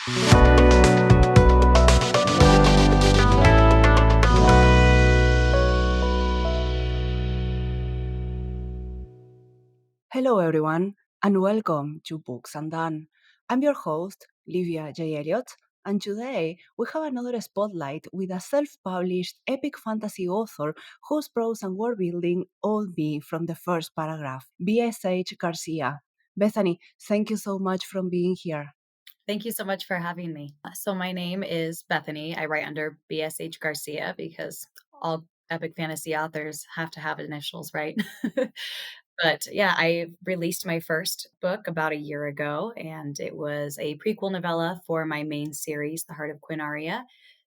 Hello, everyone, and welcome to Books Undone. I'm your host, Livia J. Elliot, and today we have another spotlight with a self published epic fantasy author whose prose and world building all me from the first paragraph, B.S.H. Garcia. Bethany, thank you so much for being here. Thank you so much for having me. So my name is Bethany. I write under B.S.H. Garcia because all epic fantasy authors have to have initials, right? But yeah, I released my first book about a year ago, and it was a prequel novella for my main series, The Heart of Quinaria.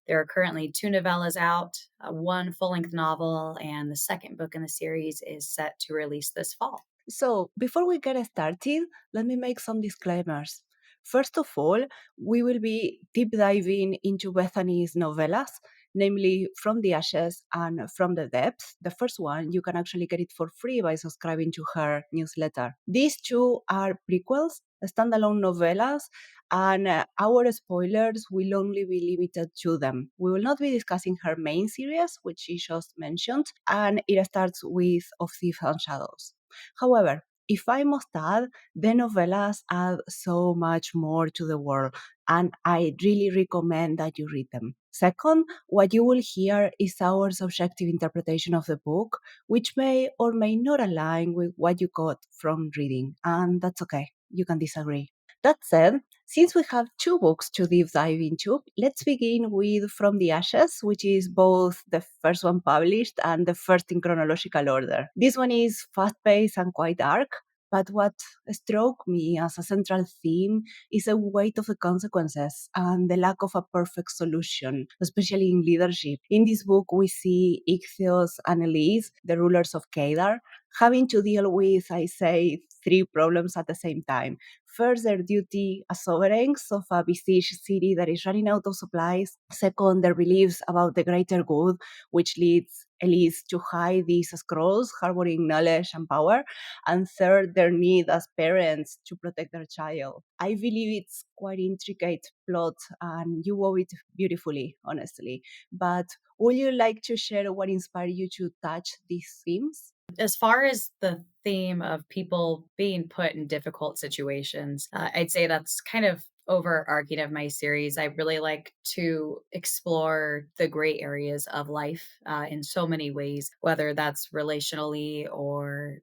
There are currently two novellas out, one full length novel, and the second book in the series is set to release this fall. So, before we get started, let me make some disclaimers. First of all, we will be deep diving into Bethany's novellas, namely From the Ashes and From the Depths. The first one, you can actually get it for free by subscribing to her newsletter. These two are prequels, standalone novellas, and our spoilers will only be limited to them. We will not be discussing her main series, which she just mentioned, and it starts with Of Thieves and Shadows. However, if I must add, the novellas add so much more to the world, and I really recommend that you read them. Second, what you will hear is our subjective interpretation of the book, which may or may not align with what you got from reading, and that's okay. You can disagree. That said, since we have two books to deep dive into, let's begin with From the Ashes, which is both the first one published and the first in chronological order. This one is fast paced and quite dark, but what struck me as a central theme is the weight of the consequences and the lack of a perfect solution, especially in leadership. In this book, we see Ichthyos and Elize, the rulers of Kedar, having to deal with, I say, three problems at the same time. First, their duty as sovereigns of a besieged city that is running out of supplies. Second, their beliefs about the greater good, which leads Elise to hide these scrolls harboring knowledge and power. And third, their need as parents to protect their child. I believe it's quite intricate plot and you wove it beautifully, honestly. But would you like to share what inspired you to touch these themes? As far as the theme of people being put in difficult situations, I'd say that's kind of overarching of my series. I really like to explore the gray areas of life in so many ways, whether that's relationally or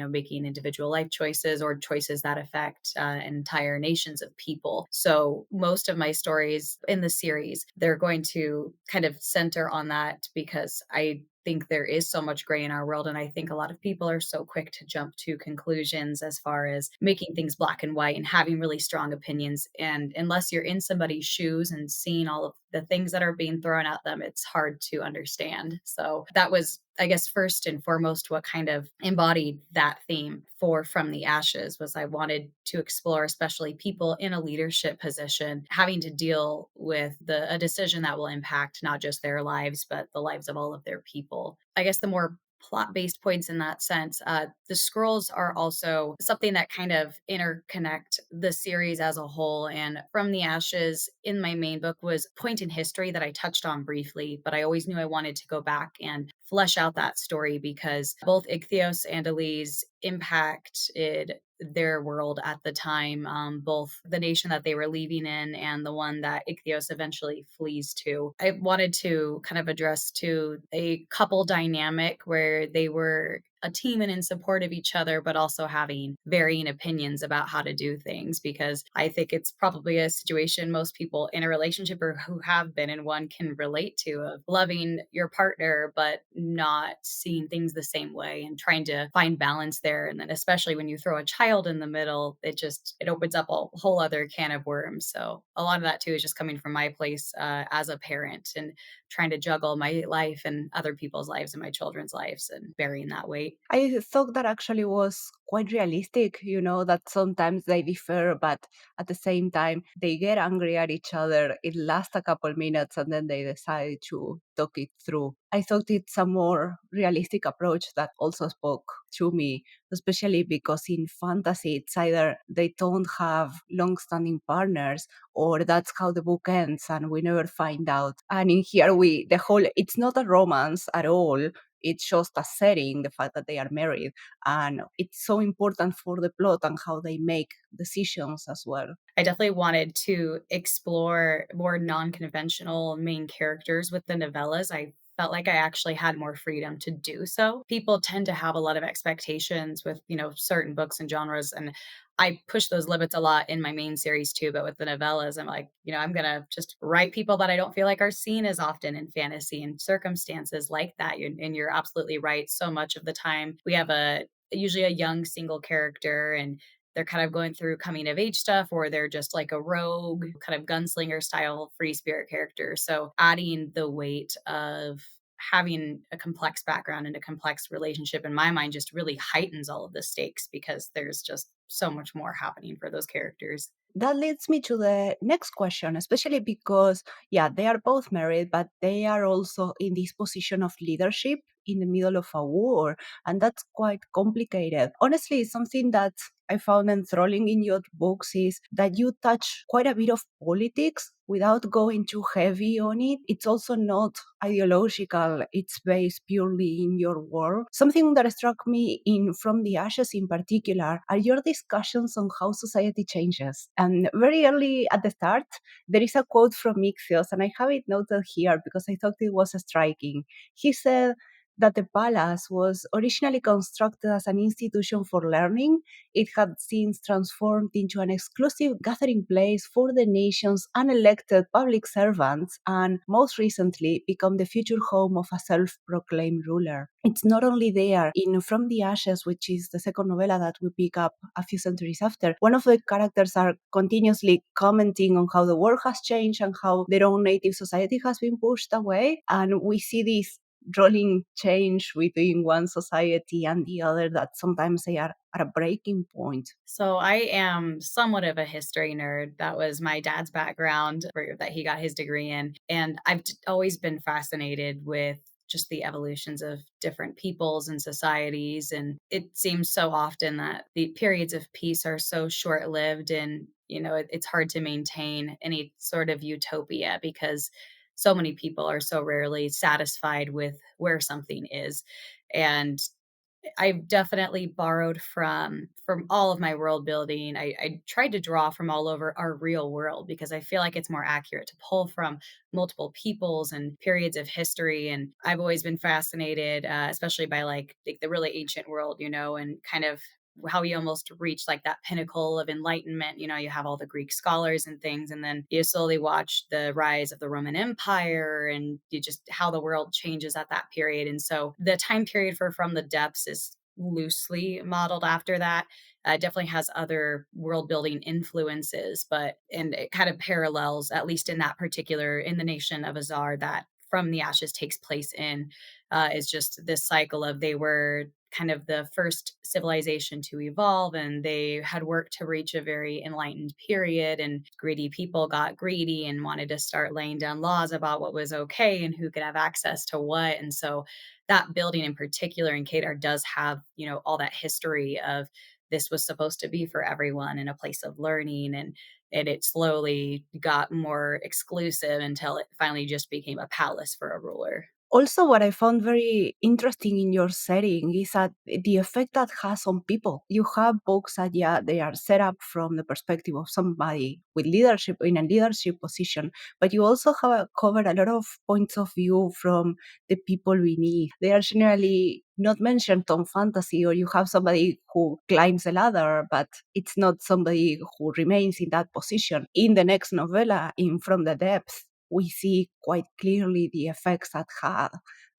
making individual life choices or choices that affect entire nations of people. So most of my stories in the series, they're going to kind of center on that because I think there is so much gray in our world. And I think a lot of people are so quick to jump to conclusions as far as making things black and white and having really strong opinions. And unless you're in somebody's shoes and seeing all of the things that are being thrown at them, it's hard to understand. So that was, I guess, first and foremost, what kind of embodied that theme for From the Ashes was I wanted to explore, especially people in a leadership position, having to deal with a decision that will impact not just their lives, but the lives of all of their people. I guess the more plot-based points in that sense. The scrolls are also something that kind of interconnect the series as a whole. And From the Ashes in my main book was a point in history that I touched on briefly, but I always knew I wanted to go back and flesh out that story because both Ichthyos and Elize impacted their world at the time, both the nation that they were leaving in and the one that Ichthyos eventually flees to. I wanted to kind of address to a couple dynamic where they were a team and in support of each other, but also having varying opinions about how to do things. Because I think it's probably a situation most people in a relationship or who have been in one can relate to of loving your partner, but not seeing things the same way and trying to find balance there. And then, especially when you throw a child in the middle, it opens up a whole other can of worms. So, a lot of that too is just coming from my place as a parent and trying to juggle my life and other people's lives and my children's lives and bearing that weight. I thought that actually was quite realistic, that sometimes they differ, but at the same time, they get angry at each other. It lasts a couple minutes and then they decide to talk it through. I thought it's a more realistic approach that also spoke to me, especially because in fantasy, it's either they don't have long standing partners or that's how the book ends and we never find out. And in here, it's not a romance at all. It's just a setting, the fact that they are married. And it's so important for the plot and how they make decisions as well. I definitely wanted to explore more non-conventional main characters with the novellas. I felt like I actually had more freedom to do so. People tend to have a lot of expectations with, certain books and genres, and I push those limits a lot in my main series too, but with the novellas, I'm like, I'm going to just write people that I don't feel like are seen as often in fantasy and circumstances like that. And you're absolutely right. So much of the time we have usually a young single character, and they're kind of going through coming of age stuff, or they're just like a rogue kind of gunslinger style free spirit character. So adding the weight of having a complex background and a complex relationship in my mind just really heightens all of the stakes because there's just so much more happening for those characters. That leads me to the next question, especially because, yeah, they are both married, but they are also in this position of leadership in the middle of a war. And that's quite complicated. Honestly, something that I found enthralling in your books is that you touch quite a bit of politics without going too heavy on it. It's also not ideological, it's based purely in your world. Something that struck me in From the Ashes in particular are your discussions on how society changes. And very early at the start, there is a quote from Ixios, and I have it noted here because I thought it was striking. He said that the palace was originally constructed as an institution for learning. It had since transformed into an exclusive gathering place for the nation's unelected public servants, and most recently become the future home of a self-proclaimed ruler. It's not only there in From the Ashes, which is the second novella that we pick up a few centuries after. One of the characters are continuously commenting on how the world has changed and how their own native society has been pushed away. And we see this rolling change between one society and the other, that sometimes they are at a breaking point. So I am somewhat of a history nerd. That was my dad's background that he got his degree in. And always been fascinated with just the evolutions of different peoples and societies. And it seems so often that the periods of peace are so short lived, and, it's hard to maintain any sort of utopia because so many people are so rarely satisfied with where something is. And I've definitely borrowed from all of my world building. I tried to draw from all over our real world because I feel like it's more accurate to pull from multiple peoples and periods of history. And I've always been fascinated, especially by like the really ancient world, and kind of how we almost reach like that pinnacle of enlightenment. You have all the Greek scholars and things, and then you slowly watch the rise of the Roman Empire, and you just how the world changes at that period. And so the time period for From the Depths is loosely modeled after that. Definitely has other world building influences, and it kind of parallels, at least in that particular, in the nation of Azar that From the Ashes takes place in, is just this cycle of they were kind of the first civilization to evolve, and they had worked to reach a very enlightened period, and greedy people got greedy and wanted to start laying down laws about what was okay and who could have access to what. And so that building in particular in Kadar does have, all that history of this was supposed to be for everyone and a place of learning, and it slowly got more exclusive until it finally just became a palace for a ruler. Also, what I found very interesting in your setting is that the effect that has on people. You have books that, yeah, they are set up from the perspective of somebody with leadership in a leadership position, but you also have covered a lot of points of view from the people beneath. They are generally not mentioned on fantasy, or you have somebody who climbs the ladder, but it's not somebody who remains in that position. In the next novella, in From the Depths, we see quite clearly the effects that had.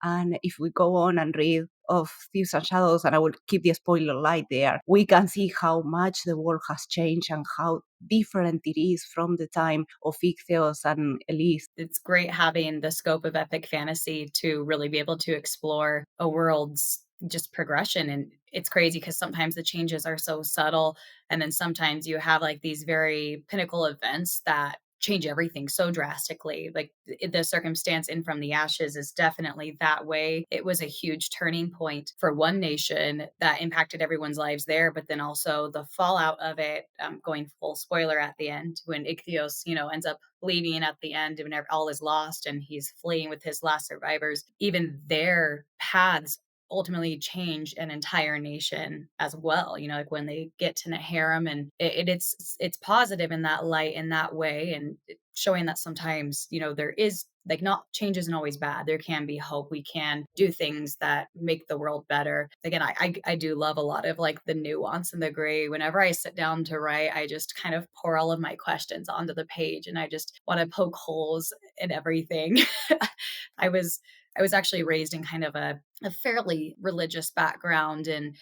And if we go on and read of Thieves and Shadows, and I will keep the spoiler light there, we can see how much the world has changed and how different it is from the time of Ichthyos and Elize. It's great having the scope of epic fantasy to really be able to explore a world's just progression. And it's crazy because sometimes the changes are so subtle, and then sometimes you have like these very pinnacle events that change everything so drastically. Like the circumstance in From the Ashes is definitely that way. It was a huge turning point for one nation that impacted everyone's lives there, but then also the fallout of it, going full spoiler at the end, when Ichthyos, ends up leaving at the end when all is lost and he's fleeing with his last survivors. Even their paths ultimately change an entire nation as well. Like when they get to Naharim, and it's positive in that light, in that way, and showing that sometimes, there is like, not change isn't always bad. There can be hope. We can do things that make the world better. Again, I do love a lot of like the nuance and the gray. Whenever I sit down to write, I just kind of pour all of my questions onto the page, and I just want to poke holes in everything. I was I was actually raised in kind of a fairly religious background, and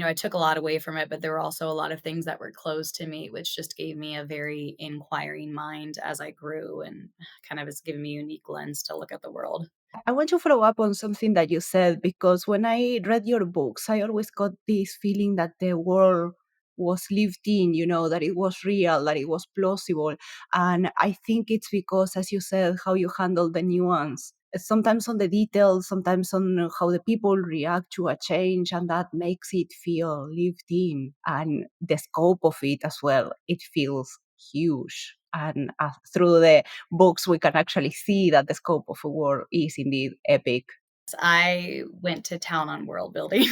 I took a lot away from it, but there were also a lot of things that were closed to me, which just gave me a very inquiring mind as I grew, and kind of has given me a unique lens to look at the world. I want to follow up on something that you said because when I read your books, I always got this feeling that the world was lived in, that it was real, that it was plausible. And I think it's because, as you said, how you handle the nuance. Sometimes on the details, sometimes on how the people react to a change, and that makes it feel lived in. And the scope of it as well, it feels huge. And through the books, we can actually see that the scope of a war is indeed epic. I went to town on world building.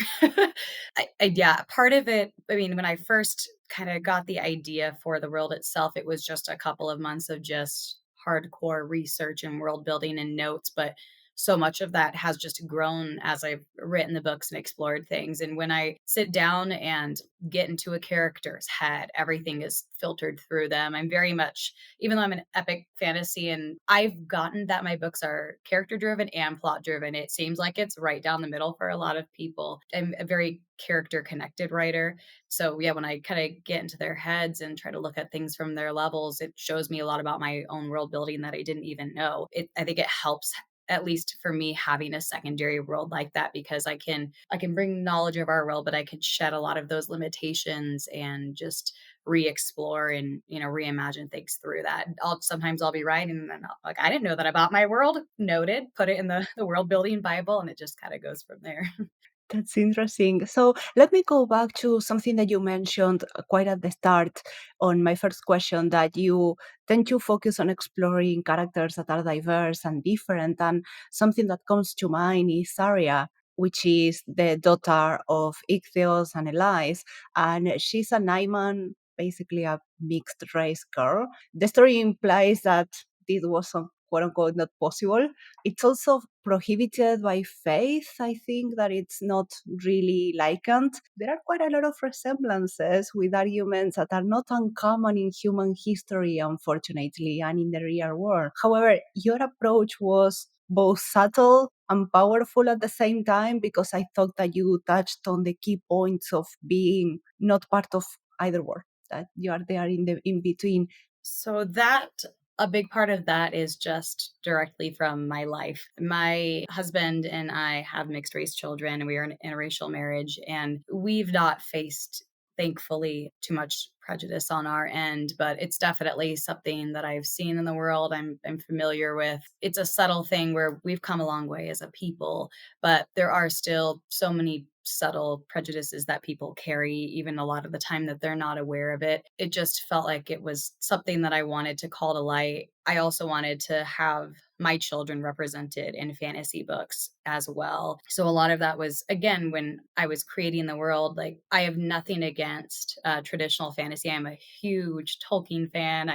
Yeah, part of it, I mean, when I first kind of got the idea for the world itself, it was just a couple of months of just hardcore research and world building and notes. But so much of that has just grown as I've written the books and explored things. And when I sit down and get into a character's head, everything is filtered through them. I'm very much, even though I'm an epic fantasy, and I've gotten that my books are character driven and plot driven. It seems like it's right down the middle for a lot of people. I'm a very character connected writer. So yeah, when I kind of get into their heads and try to look at things from their levels, it shows me a lot about my own world building that I didn't even know. I think it helps, at least for me, having a secondary world like that, because I can bring knowledge of our world, but I could shed a lot of those limitations and just re-explore and reimagine things through that. I'll be writing, and like, I didn't know that about my world. Noted, put it in the world building bible, and it just kind of goes from there. That's interesting. So let me go back to something that you mentioned quite at the start on my first question, that you tend to focus on exploring characters that are diverse and different. And something that comes to mind is Saria, which is the daughter of Ichthyos and Elize. And she's a Naiman, basically a mixed race girl. The story implies that this was some quote unquote not possible. It's also prohibited by faith. I think that it's not really likened. There are quite a lot of resemblances with arguments that are not uncommon in human history, unfortunately, and in the real world. However, your approach was both subtle and powerful at the same time, because I thought that you touched on the key points of being not part of either world, that you are there in the in between. So that a big part of that is just directly from my life. My husband and I have mixed race children, and we are in an interracial marriage, and we've not faced, thankfully, too much prejudice on our end, but it's definitely something that I've seen in the world. I'm familiar with. It's a subtle thing where we've come a long way as a people, but there are still so many subtle prejudices that people carry, even a lot of the time that they're not aware of it. It just felt like it was something that I wanted to call to light. I also wanted to have my children represented in fantasy books as well. So a lot of that was, again, when I was creating the world, like, I have nothing against traditional fantasy. I'm a huge Tolkien fan.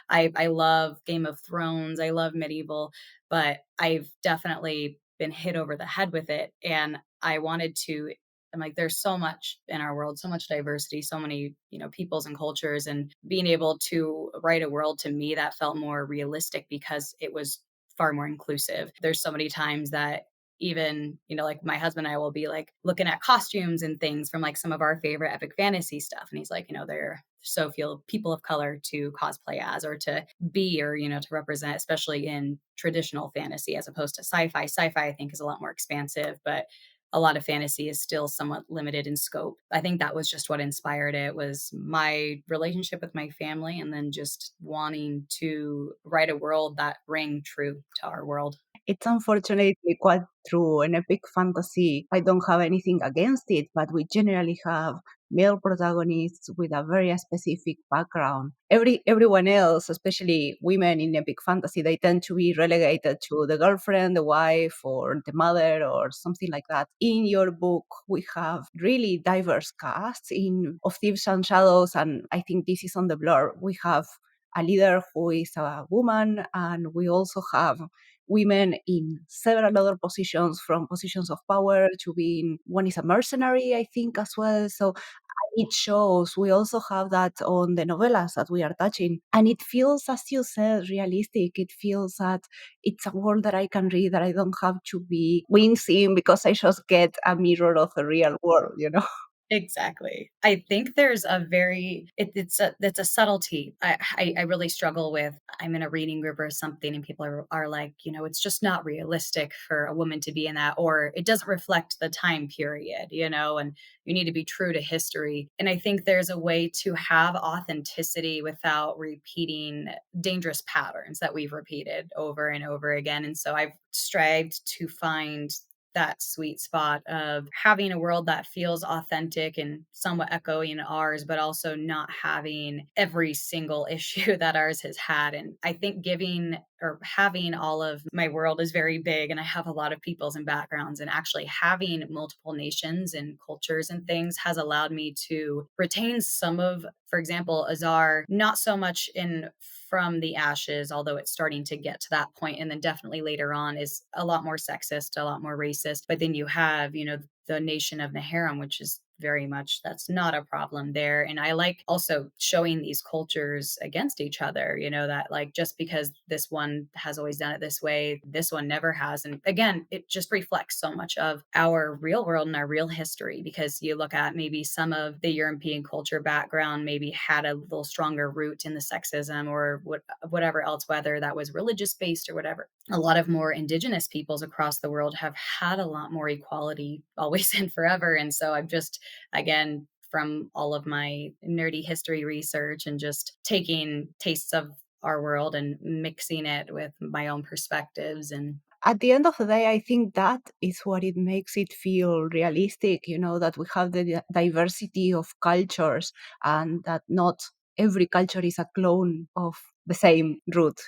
I love Game of Thrones. I love medieval, but I've definitely been hit over the head with it. And I wanted to, I'm like, there's so much in our world, so much diversity, so many, peoples and cultures, and being able to write a world to me that felt more realistic because it was far more inclusive. There's so many times that even, like, my husband and I will be like looking at costumes and things from like some of our favorite epic fantasy stuff. And he's like, there are so few people of color to cosplay as, or to be, or, to represent, especially in traditional fantasy as opposed to sci-fi. Sci-fi, I think, is a lot more expansive, but a lot of fantasy is still somewhat limited in scope. I think that was just what inspired it, was my relationship with my family and then just wanting to write a world that rang true to our world. It's unfortunately quite true. In epic fantasy, I don't have anything against it, but we generally have male protagonists with a very specific background. Everyone else, especially women in epic fantasy, they tend to be relegated to the girlfriend, the wife, or the mother, or something like that. In your book, we have really diverse casts in of Thieves and Shadows, and I think this is on the blur. We have a leader who is a woman, and we also have women in several other positions, from positions of power to being one is a mercenary, I think, as well. So it shows we also have that on the novellas that we are touching. And it feels, as you said, realistic. It feels that it's a world that I can read, that I don't have to be wincing because I just get a mirror of the real world, you know? Exactly. I think there's a very it's a subtlety I really struggle with. I'm in a reading group or something and people are like, it's just not realistic for a woman to be in that, or it doesn't reflect the time period, and you need to be true to history. And I think there's a way to have authenticity without repeating dangerous patterns that we've repeated over and over again. And so I've strived to find that sweet spot of having a world that feels authentic and somewhat echoing ours, but also not having every single issue that ours has had. And I think giving or having all of my world is very big, and I have a lot of peoples and backgrounds, and actually having multiple nations and cultures and things has allowed me to retain some of, for example, Azar, not so much in from the ashes, although it's starting to get to that point. And then definitely later on is a lot more sexist, a lot more racist. But then you have, the nation of Naharim, which is very much that's not a problem there. And I like also showing these cultures against each other, that like just because this one has always done it this way, this one never has. And again, it just reflects so much of our real world and our real history, because you look at maybe some of the European culture background maybe had a little stronger root in the sexism or whatever else, whether that was religious based or whatever. A lot of more indigenous peoples across the world have had a lot more equality always and forever. And so I've just, again, from all of my nerdy history research and just taking tastes of our world and mixing it with my own perspectives. And At the end of the day, I think that is what it makes it feel realistic, that we have the diversity of cultures and that not every culture is a clone of the same root,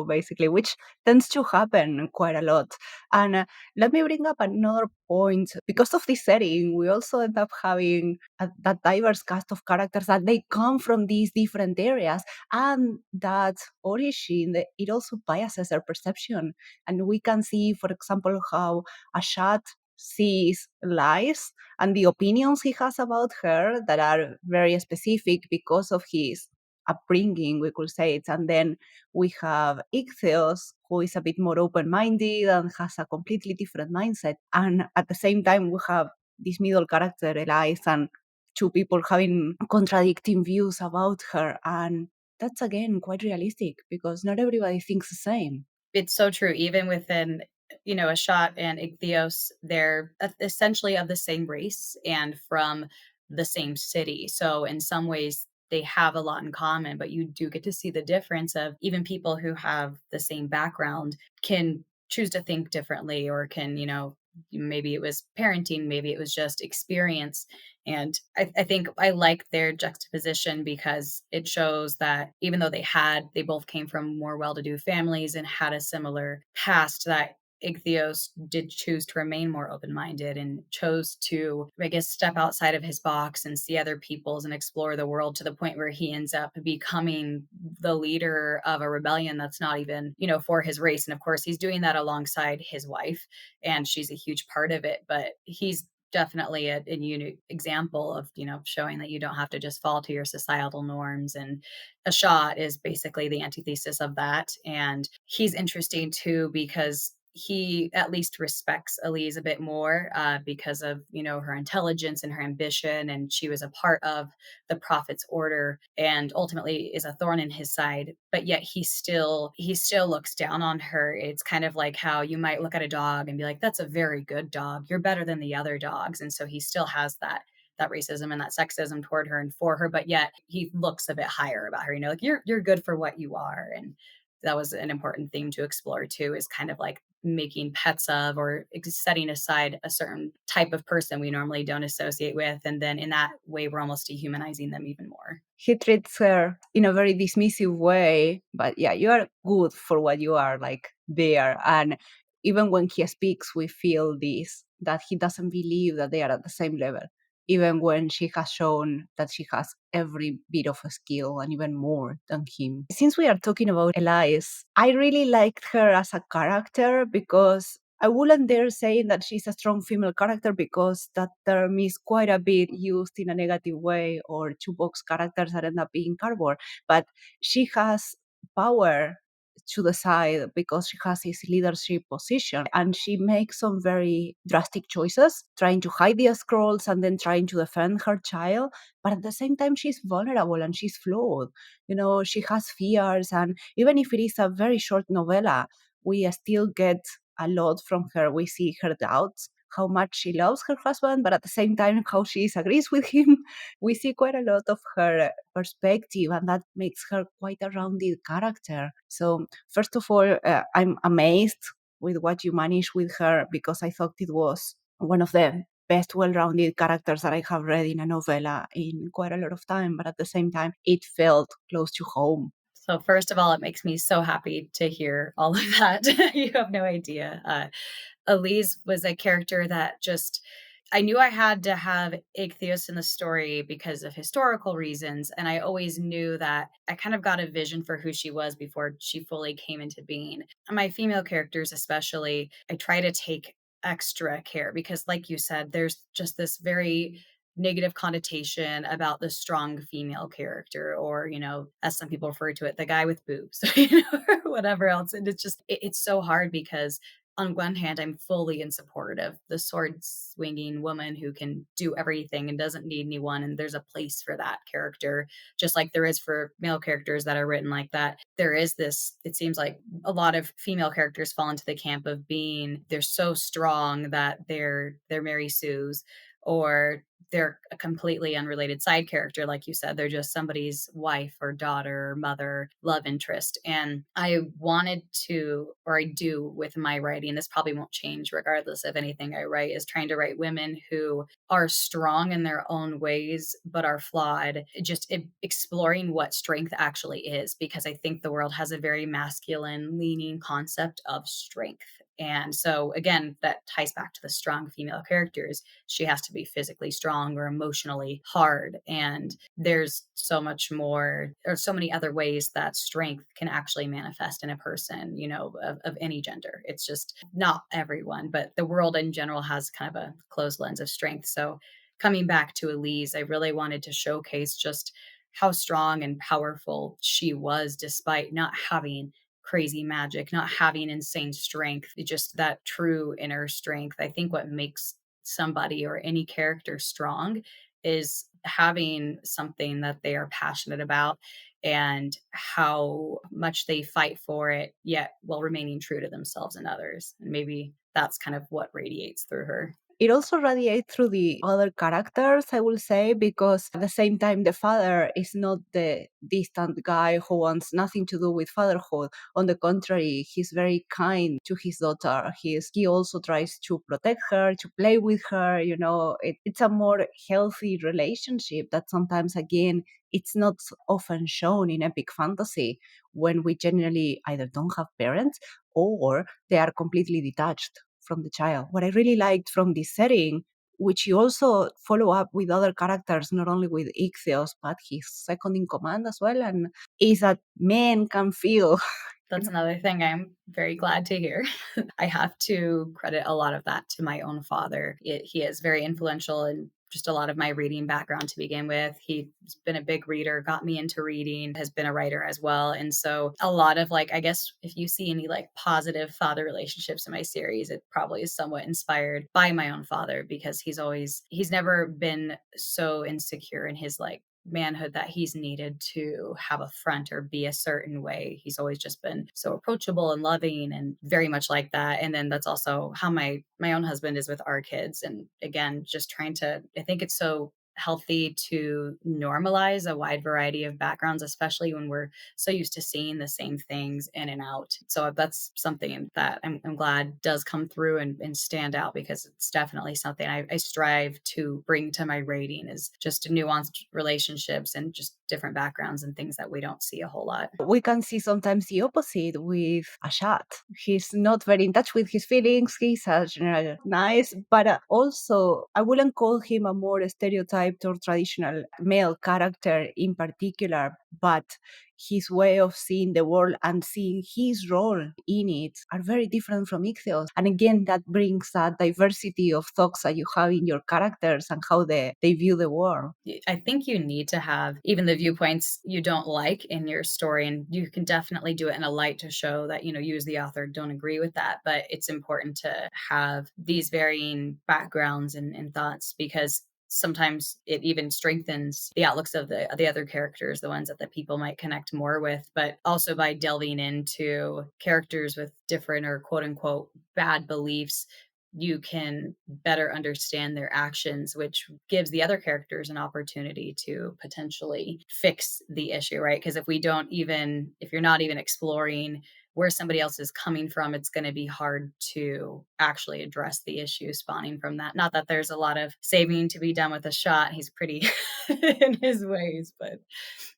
basically, which tends to happen quite a lot. And let me bring up another point. Because of this setting, we also end up having that diverse cast of characters that they come from these different areas, and that origin, it also biases their perception. And we can see, for example, how Ashat sees Lies and the opinions he has about her that are very specific because of his upbringing, we could say it. And then we have Ichthyos, who is a bit more open minded and has a completely different mindset. And at the same time, we have this middle character, Elize, and two people having contradicting views about her. And that's again quite realistic because not everybody thinks the same. it's so true. Even within, a shot and Ichthyos, they're essentially of the same race and from the same city. So in some ways, they have a lot in common, but you do get to see the difference of even people who have the same background can choose to think differently, or can, maybe it was parenting, maybe it was just experience. And I think I like their juxtaposition because it shows that even though they both came from more well to do families and had a similar past, that Ichthyos did choose to remain more open minded and chose to, I guess, step outside of his box and see other peoples and explore the world, to the point where he ends up becoming the leader of a rebellion that's not even, for his race. And of course, he's doing that alongside his wife, and she's a huge part of it. But he's definitely a unique example of, showing that you don't have to just fall to your societal norms. And a shot is basically the antithesis of that. And he's interesting too because he at least respects Elize a bit more because of, you know, her intelligence and her ambition, and she was a part of the prophet's order and ultimately is a thorn in his side. But yet he still looks down on her. It's kind of like how you might look at a dog and be like, that's a very good dog, you're better than the other dogs. And so he still has that racism and that sexism toward her and for her, but yet he looks a bit higher about her, you know, like you're good for what you are. And that was an important theme to explore too, is kind of like making pets of, or setting aside a certain type of person we normally don't associate with, and then in that way we're almost dehumanizing them even more. He treats her in a very dismissive way, but yeah, you are good for what you are, like there. And even when he speaks, we feel this, that he doesn't believe that they are at the same level, even when she has shown that she has every bit of a skill and even more than him. Since we are talking about Elize, I really liked her as a character because I wouldn't dare saying that she's a strong female character because that term is quite a bit used in a negative way, or two box characters that end up being cardboard. But she has power to the side because she has this leadership position, and she makes some very drastic choices, trying to hide the scrolls and then trying to defend her child. But at the same time, she's vulnerable and she's flawed. You know, she has fears, and even if it is a very short novella, we still get a lot from her. We see her doubts, how much she loves her husband, but at the same time, how she disagrees with him. We see quite a lot of her perspective, and that makes her quite a rounded character. So, first of all, I'm amazed with what you managed with her because I thought it was one of the best well-rounded characters that I have read in a novella in quite a lot of time, but at the same time, it felt close to home. So first of all, it makes me so happy to hear all of that. You have no idea. Elise was a character that just, I knew I had to have Ichthyos in the story because of historical reasons. And I always knew that I kind of got a vision for who she was before she fully came into being. And my female characters, especially, I try to take extra care because, like you said, there's just this very negative connotation about the strong female character, or, you know, as some people refer to it, the guy with boobs, you know, or whatever else. And it's just, it's so hard because on one hand, I'm fully in support of the sword swinging woman who can do everything and doesn't need anyone. And there's a place for that character, just like there is for male characters that are written like that. There is this, it seems like a lot of female characters fall into the camp of being, they're so strong that they're Mary Sue's, or they're a completely unrelated side character. Like you said, they're just somebody's wife or daughter or mother, love interest. And I wanted to, or I do with my writing, this probably won't change regardless of anything I write, is trying to write women who are strong in their own ways, but are flawed, just exploring what strength actually is. Because I think the world has a very masculine leaning concept of strength. And so, again, that ties back to the strong female characters. She has to be physically strong or emotionally hard. And there's so much more, or so many other ways that strength can actually manifest in a person, you know, of any gender. It's just not everyone, but the world in general has kind of a closed lens of strength. So, coming back to Elise, I really wanted to showcase just how strong and powerful she was, despite not having crazy magic, not having insane strength, just that true inner strength. I think what makes somebody or any character strong is having something that they are passionate about and how much they fight for it, yet while remaining true to themselves and others. And maybe that's kind of what radiates through her. It also radiates through the other characters, I will say, because at the same time, the father is not the distant guy who wants nothing to do with fatherhood. On the contrary, he's very kind to his daughter. He also tries to protect her, to play with her. You know, it's a more healthy relationship that sometimes, again, it's not often shown in epic fantasy when we generally either don't have parents or they are completely detached from the child. What I really liked from this setting, which you also follow up with other characters, not only with Ichthyos, but his second in command as well, and is that men can feel. That's another thing I'm very glad to hear. I have to credit a lot of that to my own father. He is very influential in just a lot of my reading background to begin with. He's been a big reader, got me into reading, has been a writer as well. And so a lot of like, I guess if you see any like positive father relationships in my series, it probably is somewhat inspired by my own father, because he's never been so insecure in his like manhood that he's needed to have a front or be a certain way. He's always just been so approachable and loving and very much like that. And then that's also how my own husband is with our kids. And again, just trying to, I think it's so healthy to normalize a wide variety of backgrounds, especially when we're so used to seeing the same things in and out. So that's something that I'm glad does come through and stand out, because it's definitely something I strive to bring to my rating, is just nuanced relationships and just different backgrounds and things that we don't see a whole lot. We can see sometimes the opposite with Ashat. He's not very in touch with his feelings. He's a general nice, but also I wouldn't call him a more stereotyped or traditional male character in particular, but his way of seeing the world and seeing his role in it are very different from Ichthyos. And again, that brings that diversity of thoughts that you have in your characters and how they view the world. I think you need to have even the viewpoints you don't like in your story, and you can definitely do it in a light to show that, you as the author don't agree with that. But it's important to have these varying backgrounds and thoughts, because sometimes it even strengthens the outlooks of the other characters, the ones that the people might connect more with. But also by delving into characters with different or quote unquote bad beliefs, you can better understand their actions, which gives the other characters an opportunity to potentially fix the issue, right? Because if you're not even exploring where somebody else is coming from, it's going to be hard to actually address the issue spawning from that. Not that there's a lot of saving to be done with a shot. He's pretty in his ways, but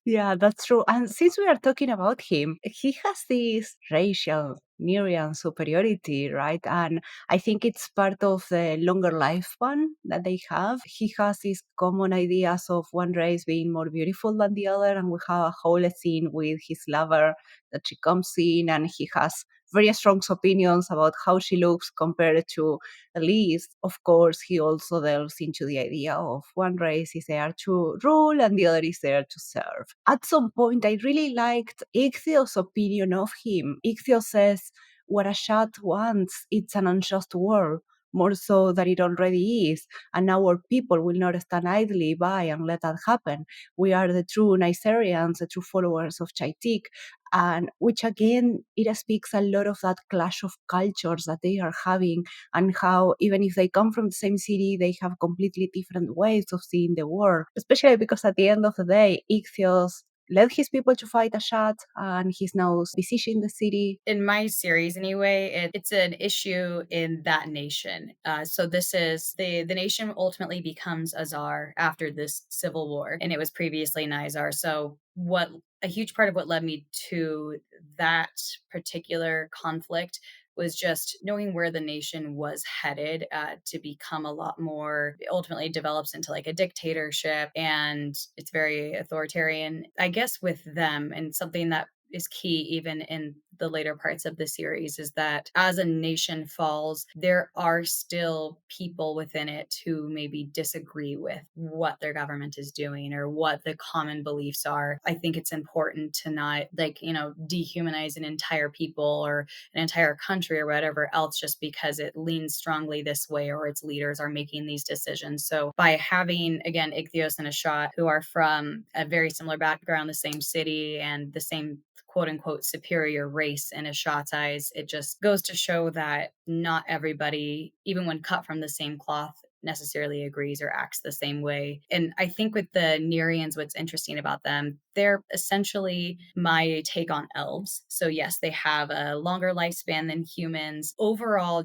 Yeah, that's true. And since we are talking about him, he has this racial Nerian superiority, right? And I think it's part of the longer lifespan that they have. He has these common ideas of one race being more beautiful than the other, and we have a whole scene with his lover that she comes in, and he has very strong opinions about how she looks compared to Elize. Of course, he also delves into the idea of one race is there to rule and the other is there to serve. At some point, I really liked Ichthyos' opinion of him. Ichthyos says, what Ashat wants, it's an unjust war, more so than it already is, and our people will not stand idly by and let that happen. We are the true Nicerians, the true followers of Chaitik, and which again, it speaks a lot of that clash of cultures that they are having, and how even if they come from the same city, they have completely different ways of seeing the world. Especially because at the end of the day, Ichthyos led his people to fight Ashat, and he's now besieging the city. in my series anyway, it's an issue in that nation. So this is the nation ultimately becomes Azar after this civil war, and it was previously Nizar. So what a huge part of what led me to that particular conflict was just knowing where the nation was headed, to become a lot more, ultimately develops into like a dictatorship, and it's very authoritarian, I guess, with them. And something that is key even in the later parts of the series is that as a nation falls, there are still people within it who maybe disagree with what their government is doing or what the common beliefs are. I think it's important to not dehumanize an entire people or an entire country or whatever else just because it leans strongly this way or its leaders are making these decisions. So by having, again, Ichthyos and Ashat, who are from a very similar background, the same city and the same quote unquote superior race in Ashat's eyes, it just goes to show that not everybody, even when cut from the same cloth, necessarily agrees or acts the same way. And I think with the Nerians, what's interesting about them, they're essentially my take on elves. So yes, they have a longer lifespan than humans. Overall,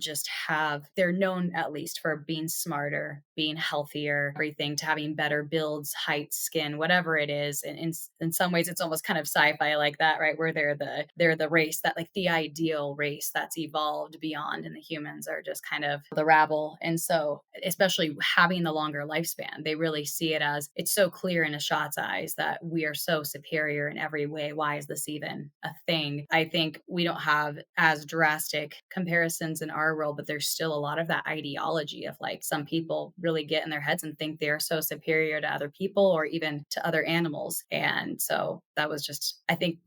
they're known at least for being smarter, being healthier, everything, to having better builds, height, skin, whatever it is. And in some ways, it's almost kind of sci-fi like that, right? Where they're the race that, like, the ideal race that's evolved beyond, and the humans are just kind of the rabble. And so, especially especially having the longer lifespan. They really see it as it's so clear in Ashat's eyes that we are so superior in every way. Why is this even a thing? I think we don't have as drastic comparisons in our world, but there's still a lot of that ideology of like some people really get in their heads and think they're so superior to other people or even to other animals. And so that was just, I think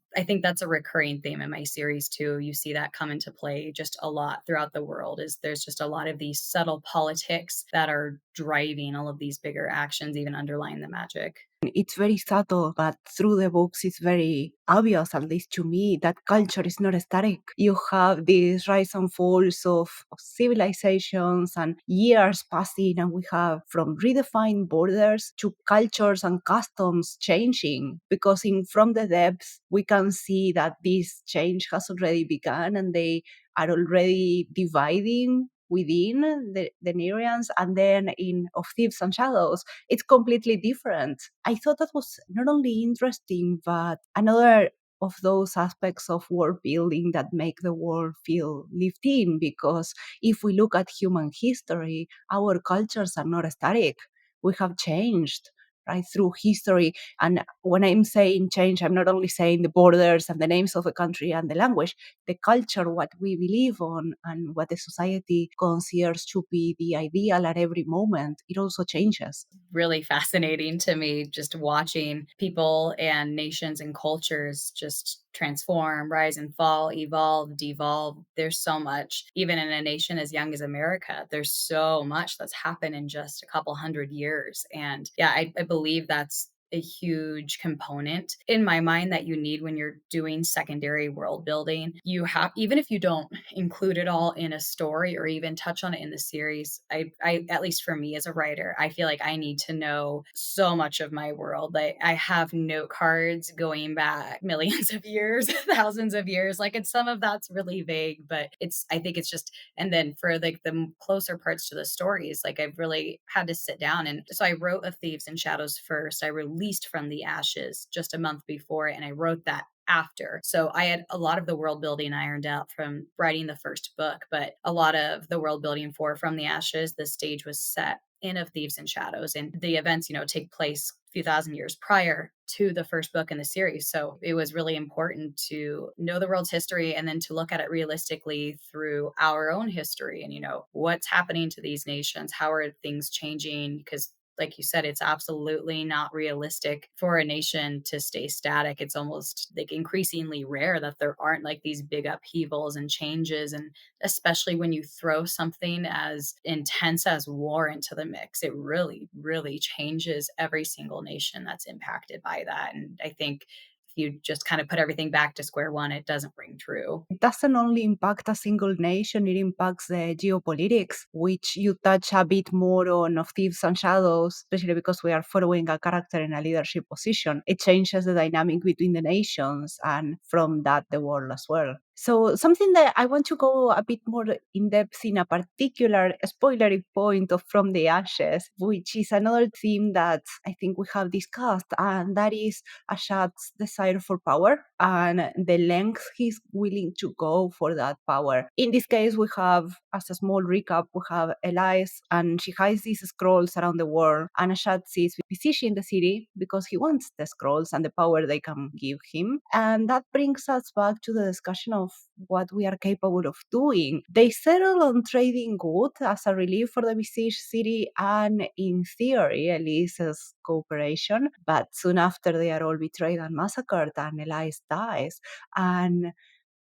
that's a recurring theme in my series too. You see that come into play just a lot throughout the world is there's just a lot of these subtle politics that are driving all of these bigger actions, even underlying the magic. It's very subtle, but through the books, it's very obvious, at least to me, that culture is not static. You have these rise and falls of civilizations and years passing, and we have from redefined borders to cultures and customs changing. Because in From the Depths, we can see that this change has already begun and they are already dividing within the Nerians, and then in Of Thieves and Shadows it's completely different. I thought that was not only interesting, but another of those aspects of world building that make the world feel lived in. Because if we look at human history, our cultures are not static. We have changed right through history. And when I'm saying change, I'm not only saying the borders and the names of the country and the language, the culture, what we believe on, and what the society considers to be the ideal at every moment, it also changes. Really fascinating to me just watching people and nations and cultures just transform, rise and fall, evolve, devolve. There's so much, even in a nation as young as America, there's so much that's happened in just a couple hundred years. And yeah, I believe that's a huge component in my mind that you need when you're doing secondary world building. You have, even if you don't include it all in a story or even touch on it in the series, I at least for me as a writer, I feel like I need to know so much of my world. Like I have note cards going back millions of years, thousands of years. Like, and some of that's really vague, but it's, I think it's just, and then for like the closer parts to the stories, like I've really had to sit down. And so I wrote Of Thieves and Shadows first. I released From the Ashes just a month before, and I wrote that after. So I had a lot of the world building ironed out from writing the first book, but a lot of the world building for From the Ashes, the stage was set in Of Thieves and Shadows, and the events, take place a few thousand years prior to the first book in the series. So it was really important to know the world's history and then to look at it realistically through our own history and, what's happening to these nations, how are things changing? Because like you said, it's absolutely not realistic for a nation to stay static. It's almost like increasingly rare that there aren't like these big upheavals and changes. And especially when you throw something as intense as war into the mix, it really, really changes every single nation that's impacted by that. And I think if you just kind of put everything back to square one, it doesn't ring true. It doesn't only impact a single nation, it impacts the geopolitics, which you touch a bit more on Of Thieves and Shadows, especially because we are following a character in a leadership position. It changes the dynamic between the nations and from that the world as well. So something that I want to go a bit more in depth in a particular spoilery point of From the Ashes, which is another theme that I think we have discussed, and that is Ashad's desire for power and the length he's willing to go for that power. In this case, we have, as a small recap, we have Elize, and she hides these scrolls around the world, and Ashad sees B.S.H in the city because he wants the scrolls and the power they can give him. And that brings us back to the discussion of what we are capable of doing. They settle on trading wood as a relief for the besieged city and, in theory, Elize's cooperation. But soon after, they are all betrayed and massacred, and Elize dies. And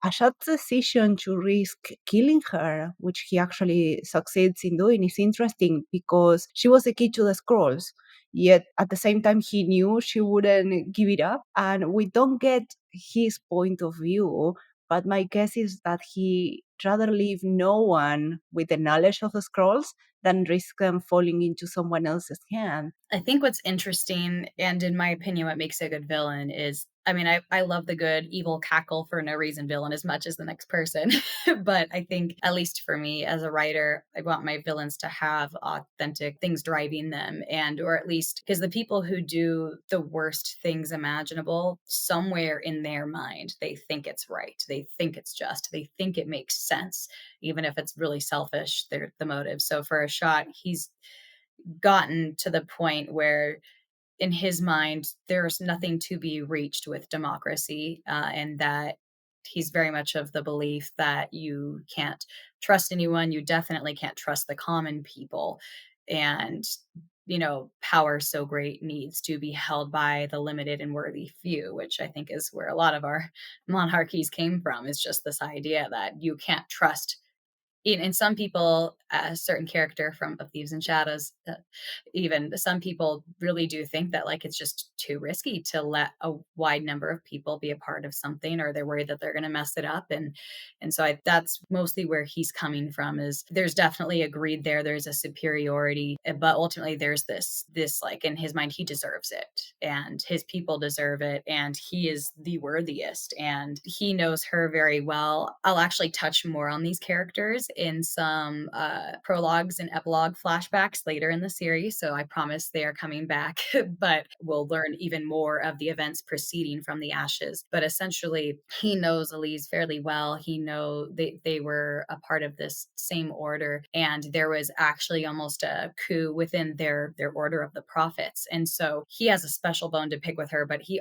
Ashad's decision to risk killing her, which he actually succeeds in doing, is interesting because she was the key to the scrolls. Yet at the same time, he knew she wouldn't give it up. And we don't get his point of view, but my guess is that he rather leave no one with the knowledge of the scrolls than risk them falling into someone else's hand. I think what's interesting, and in my opinion, what makes a good villain is I mean, I love the good evil cackle for no reason villain as much as the next person. But I think, at least for me as a writer, I want my villains to have authentic things driving them. And, or at least, because the people who do the worst things imaginable, somewhere in their mind, they think it's right. They think it's just. They think it makes sense, even if it's really selfish, they're the motive. So for a shot, he's gotten to the point where in his mind, there's nothing to be reached with democracy, and that he's very much of the belief that you can't trust anyone. You definitely can't trust the common people. And, power so great needs to be held by the limited and worthy few, which I think is where a lot of our monarchies came from, is just this idea that you can't trust in some people, a certain character from of Thieves and Shadows, even some people really do think that, like, it's just too risky to let a wide number of people be a part of something, or they're worried that they're gonna mess it up, and so that's mostly where he's coming from. Is there's definitely a greed there, there's a superiority, but ultimately there's this, like, in his mind, he deserves it, and his people deserve it, and he is the worthiest, and he knows her very well. I'll actually touch more on these characters in some prologues and epilogue flashbacks later in the series, so I promise they are coming back. But we'll learn even more of the events proceeding from the ashes. But essentially, he knows Elise fairly well. He know they were a part of this same order, and there was actually almost a coup within their order of the prophets. And so he has a special bone to pick with her, but he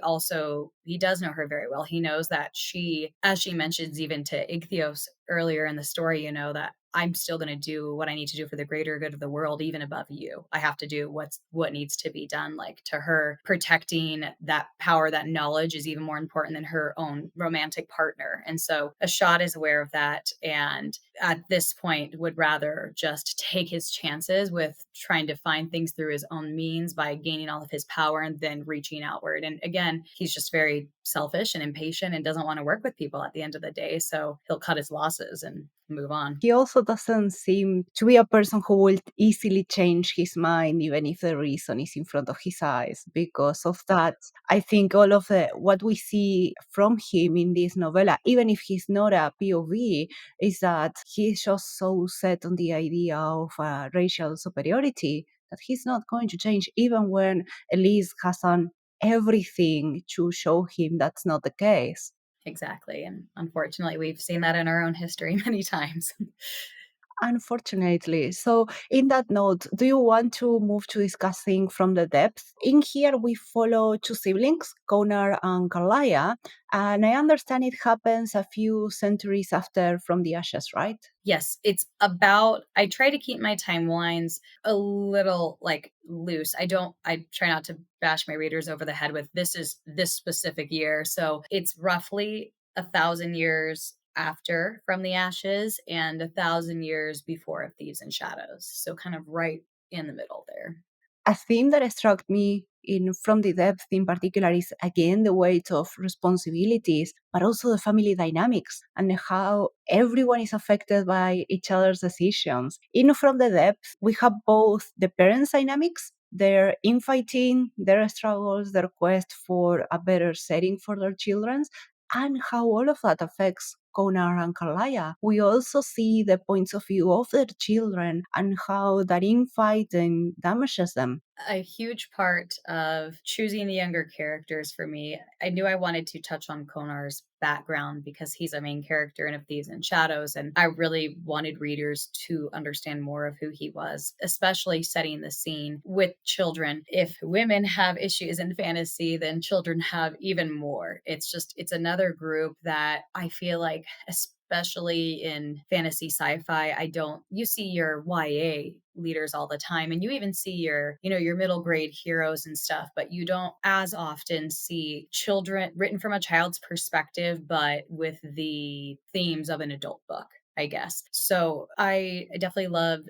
does know her very well. He knows that she, as she mentions even to Ichthios earlier in the story, that I'm still going to do what I need to do for the greater good of the world, even above you. I have to do what needs to be done. Like, to her, protecting that power, that knowledge is even more important than her own romantic partner. And so Ashad is aware of that, and at this point would rather just take his chances with trying to find things through his own means by gaining all of his power and then reaching outward. And again, he's just very selfish and impatient and doesn't want to work with people at the end of the day. So he'll cut his losses and move on. He also doesn't seem to be a person who will easily change his mind, even if the reason is in front of his eyes. Because of that, I think all of what we see from him in this novella, even if he's not a POV, is that he's just so set on the idea of racial superiority that he's not going to change, even when Elise has done everything to show him that's not the case. Exactly. And unfortunately, we've seen that in our own history many times. Unfortunately. So, in that note, do you want to move to discussing from the depth? In here, we follow two siblings, Connor and Carlia, and I understand it happens a few centuries after From the Ashes, right? Yes, I try to keep my timelines a little, like, loose. I try not to bash my readers over the head with this is this specific year. So it's roughly 1,000 years after From the Ashes and 1,000 years before of Thieves and Shadows. So kind of right in the middle there. A theme that struck me in From the Depth in particular is again the weight of responsibilities, but also the family dynamics and how everyone is affected by each other's decisions. In From the Depth, we have both the parents' dynamics, their infighting, their struggles, their quest for a better setting for their children, and how all of that affects Connor and Carlia. We also see the points of view of their children and how that infighting damages them. A huge part of choosing the younger characters for me, I knew I wanted to touch on Konar's background because he's a main character in Of Thieves and Shadows, and I really wanted readers to understand more of who he was, especially setting the scene with children. If women have issues in fantasy, then children have even more. It's another group that I feel like, especially in fantasy sci-fi, you see your YA leaders all the time, and you even see your middle grade heroes and stuff, but you don't as often see children written from a child's perspective but with the themes of an adult book, I guess. So I definitely love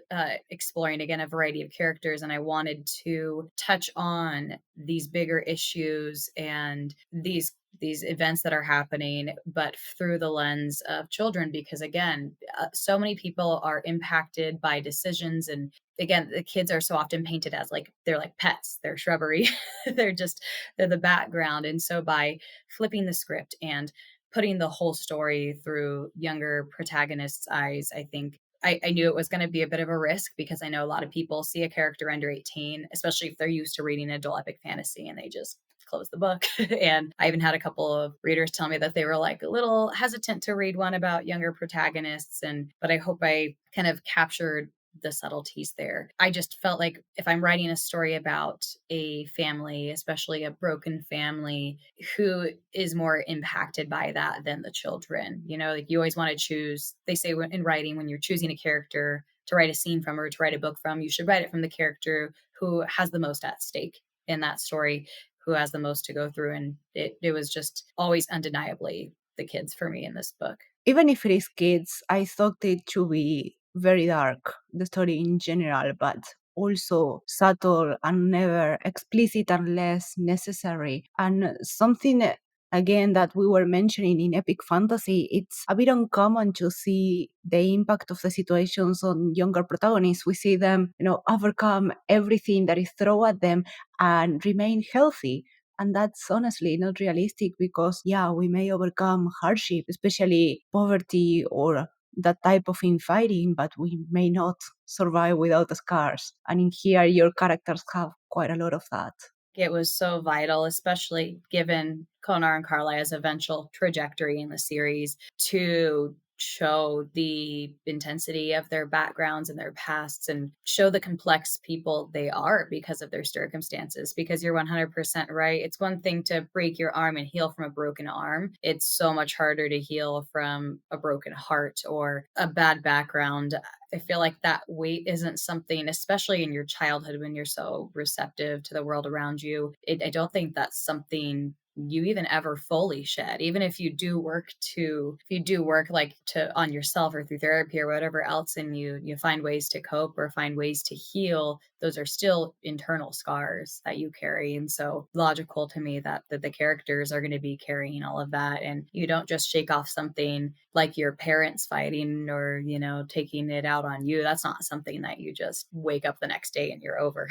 exploring again a variety of characters, and I wanted to touch on these bigger issues and these these events that are happening, but through the lens of children, because again, so many people are impacted by decisions. And again, the kids are so often painted as like they're like pets, they're shrubbery, they're just they're the background. And so by flipping the script and putting the whole story through younger protagonists' eyes, I think I knew it was going to be a bit of a risk, because I know a lot of people see a character under 18, especially if they're used to reading adult epic fantasy, and they just close the book. And I even had a couple of readers tell me that they were like a little hesitant to read one about younger protagonists. And, but I hope I kind of captured the subtleties there. I just felt like if I'm writing a story about a family, especially a broken family, who is more impacted by that than the children? You know, like you always want to choose, they say in writing, when you're choosing a character to write a scene from or to write a book from, you should write it from the character who has the most at stake in that story, who has the most to go through. And it was just always undeniably the kids for me in this book. Even if it is kids, I thought it to be very dark, the story in general, but also subtle and never explicit unless necessary. And something again that we were mentioning in epic fantasy, it's a bit uncommon to see the impact of the situations on younger protagonists. We see them, overcome everything that is thrown at them and remain healthy. And that's honestly not realistic because, yeah, we may overcome hardship, especially poverty or that type of infighting, but we may not survive without the scars. And in here, your characters have quite a lot of that. It was so vital, especially given Konar and Carlia's eventual trajectory in the series, to show the intensity of their backgrounds and their pasts and show the complex people they are because of their circumstances. Because you're 100% right. It's one thing to break your arm and heal from a broken arm. It's so much harder to heal from a broken heart or a bad background. I feel like that weight isn't something, especially in your childhood when you're so receptive to the world around you. I don't think that's something you even ever fully shed. Even if you do work if you do work like to on yourself or through therapy or whatever else, and you find ways to cope or find ways to heal, those are still internal scars that you carry. And so logical to me that the characters are going to be carrying all of that, and you don't just shake off something like your parents fighting or, taking it out on you. That's not something that you just wake up the next day and you're over.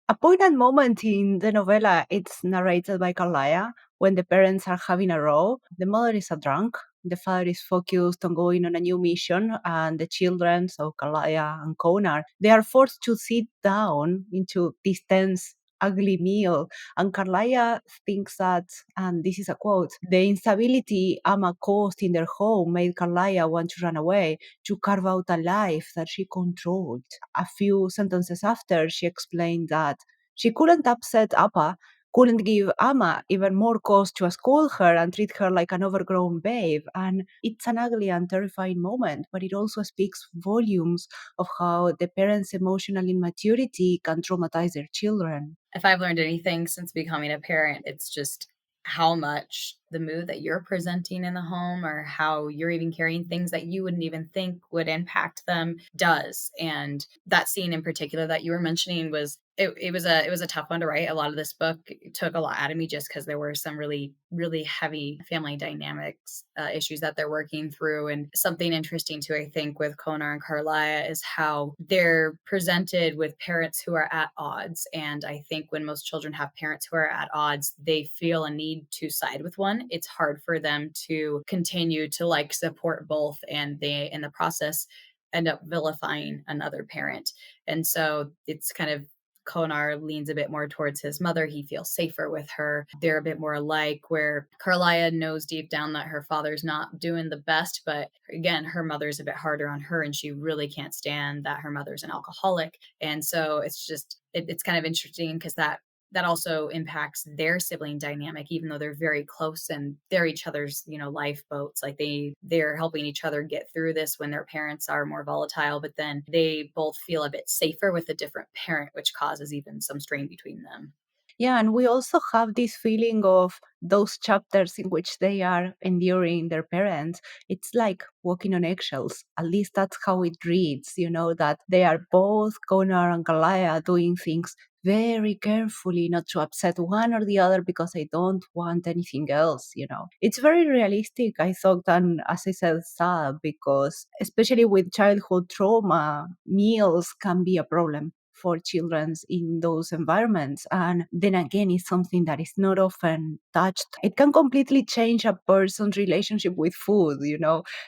A poignant moment in the novella, it's narrated by Carlia when the parents are having a row. The mother is a drunk, the father is focused on going on a new mission, and the children, so Carlia and Konar, they are forced to sit down into this tense, ugly meal. And Carlia thinks that, and this is a quote, the instability Amma caused in their home made Carlia want to run away, to carve out a life that she controlled. A few sentences after, she explained that she couldn't upset Appa, couldn't give Amma even more cause to scold her and treat her like an overgrown babe. And it's an ugly and terrifying moment, but it also speaks volumes of how the parents' emotional immaturity can traumatize their children. If I've learned anything since becoming a parent, it's just how much the mood that you're presenting in the home, or how you're even carrying things that you wouldn't even think would impact them, does. And that scene in particular that you were mentioning was it was a tough one to write. A lot of this book took a lot out of me just because there were some really really heavy family dynamics issues that they're working through. And something interesting too, I think, with Konar and Carlia is how they're presented with parents who are at odds. And I think when most children have parents who are at odds, they feel a need to side with one. It's hard for them to continue to like support both, and they in the process end up vilifying another parent. And so it's kind of, Konar leans a bit more towards his mother. He feels safer with her. They're a bit more alike, where Carlia knows deep down that her father's not doing the best, but again, her mother's a bit harder on her, and she really can't stand that her mother's an alcoholic. And so it's just, it's kind of interesting because that also impacts their sibling dynamic, even though they're very close and they're each other's, lifeboats. Like they're helping each other get through this when their parents are more volatile, but then they both feel a bit safer with a different parent, which causes even some strain between them. Yeah, and we also have this feeling of those chapters in which they are enduring their parents. It's like walking on eggshells. At least that's how it reads, that they are both Konar and Kalaya doing things very carefully, not to upset one or the other because they don't want anything else. It's very realistic, I thought, and as I said, sad, because especially with childhood trauma, meals can be a problem for children in those environments. And then again, it's something that is not often touched. It can completely change a person's relationship with food,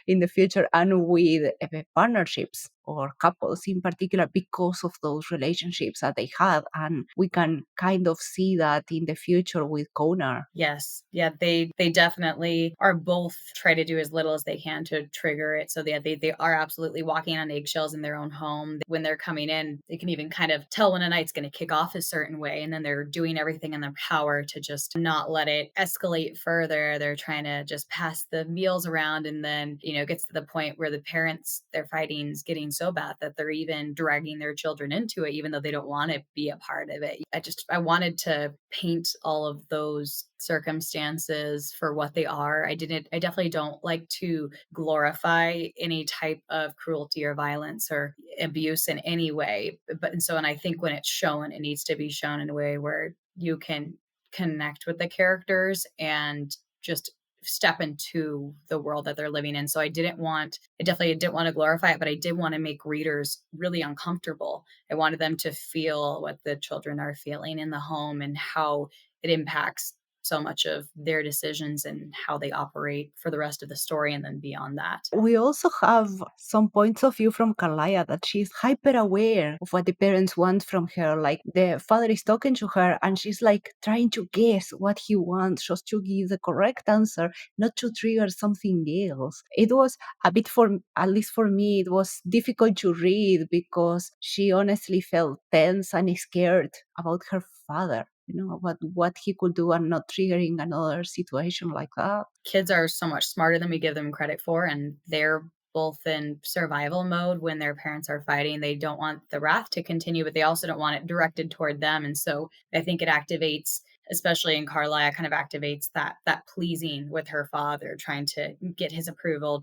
in the future, and with partnerships or couples in particular, because of those relationships that they had. And we can kind of see that in the future with Konar. Yes. Yeah, they definitely are both try to do as little as they can to trigger it. So they are absolutely walking on eggshells in their own home. When they're coming in, they can even kind of tell when a night's going to kick off a certain way, and then they're doing everything in their power to just not let it escalate further. They're trying to just pass the meals around, and then, it gets to the point where the parents, their fighting's getting so bad that they're even dragging their children into it, even though they don't want to be a part of it. I wanted to paint all of those circumstances for what they are. I definitely don't like to glorify any type of cruelty or violence or abuse in any way. And I think when it's shown, it needs to be shown in a way where you can connect with the characters and just step into the world that they're living in. So I definitely didn't want to glorify it, but I did want to make readers really uncomfortable. I wanted them to feel what the children are feeling in the home and how it impacts so much of their decisions and how they operate for the rest of the story and then beyond that. We also have some points of view from Kalaya, that she's hyper aware of what the parents want from her. Like the father is talking to her and she's like trying to guess what he wants, just to give the correct answer, not to trigger something else. It was a bit, at least for me, it was difficult to read because she honestly felt tense and scared about her father. About what he could do and not triggering another situation like that. Kids are so much smarter than we give them credit for, and they're both in survival mode when their parents are fighting. They don't want the wrath to continue, but they also don't want it directed toward them. And so I think it activates, especially in Carlisle, kind of activates that pleasing with her father, trying to get his approval,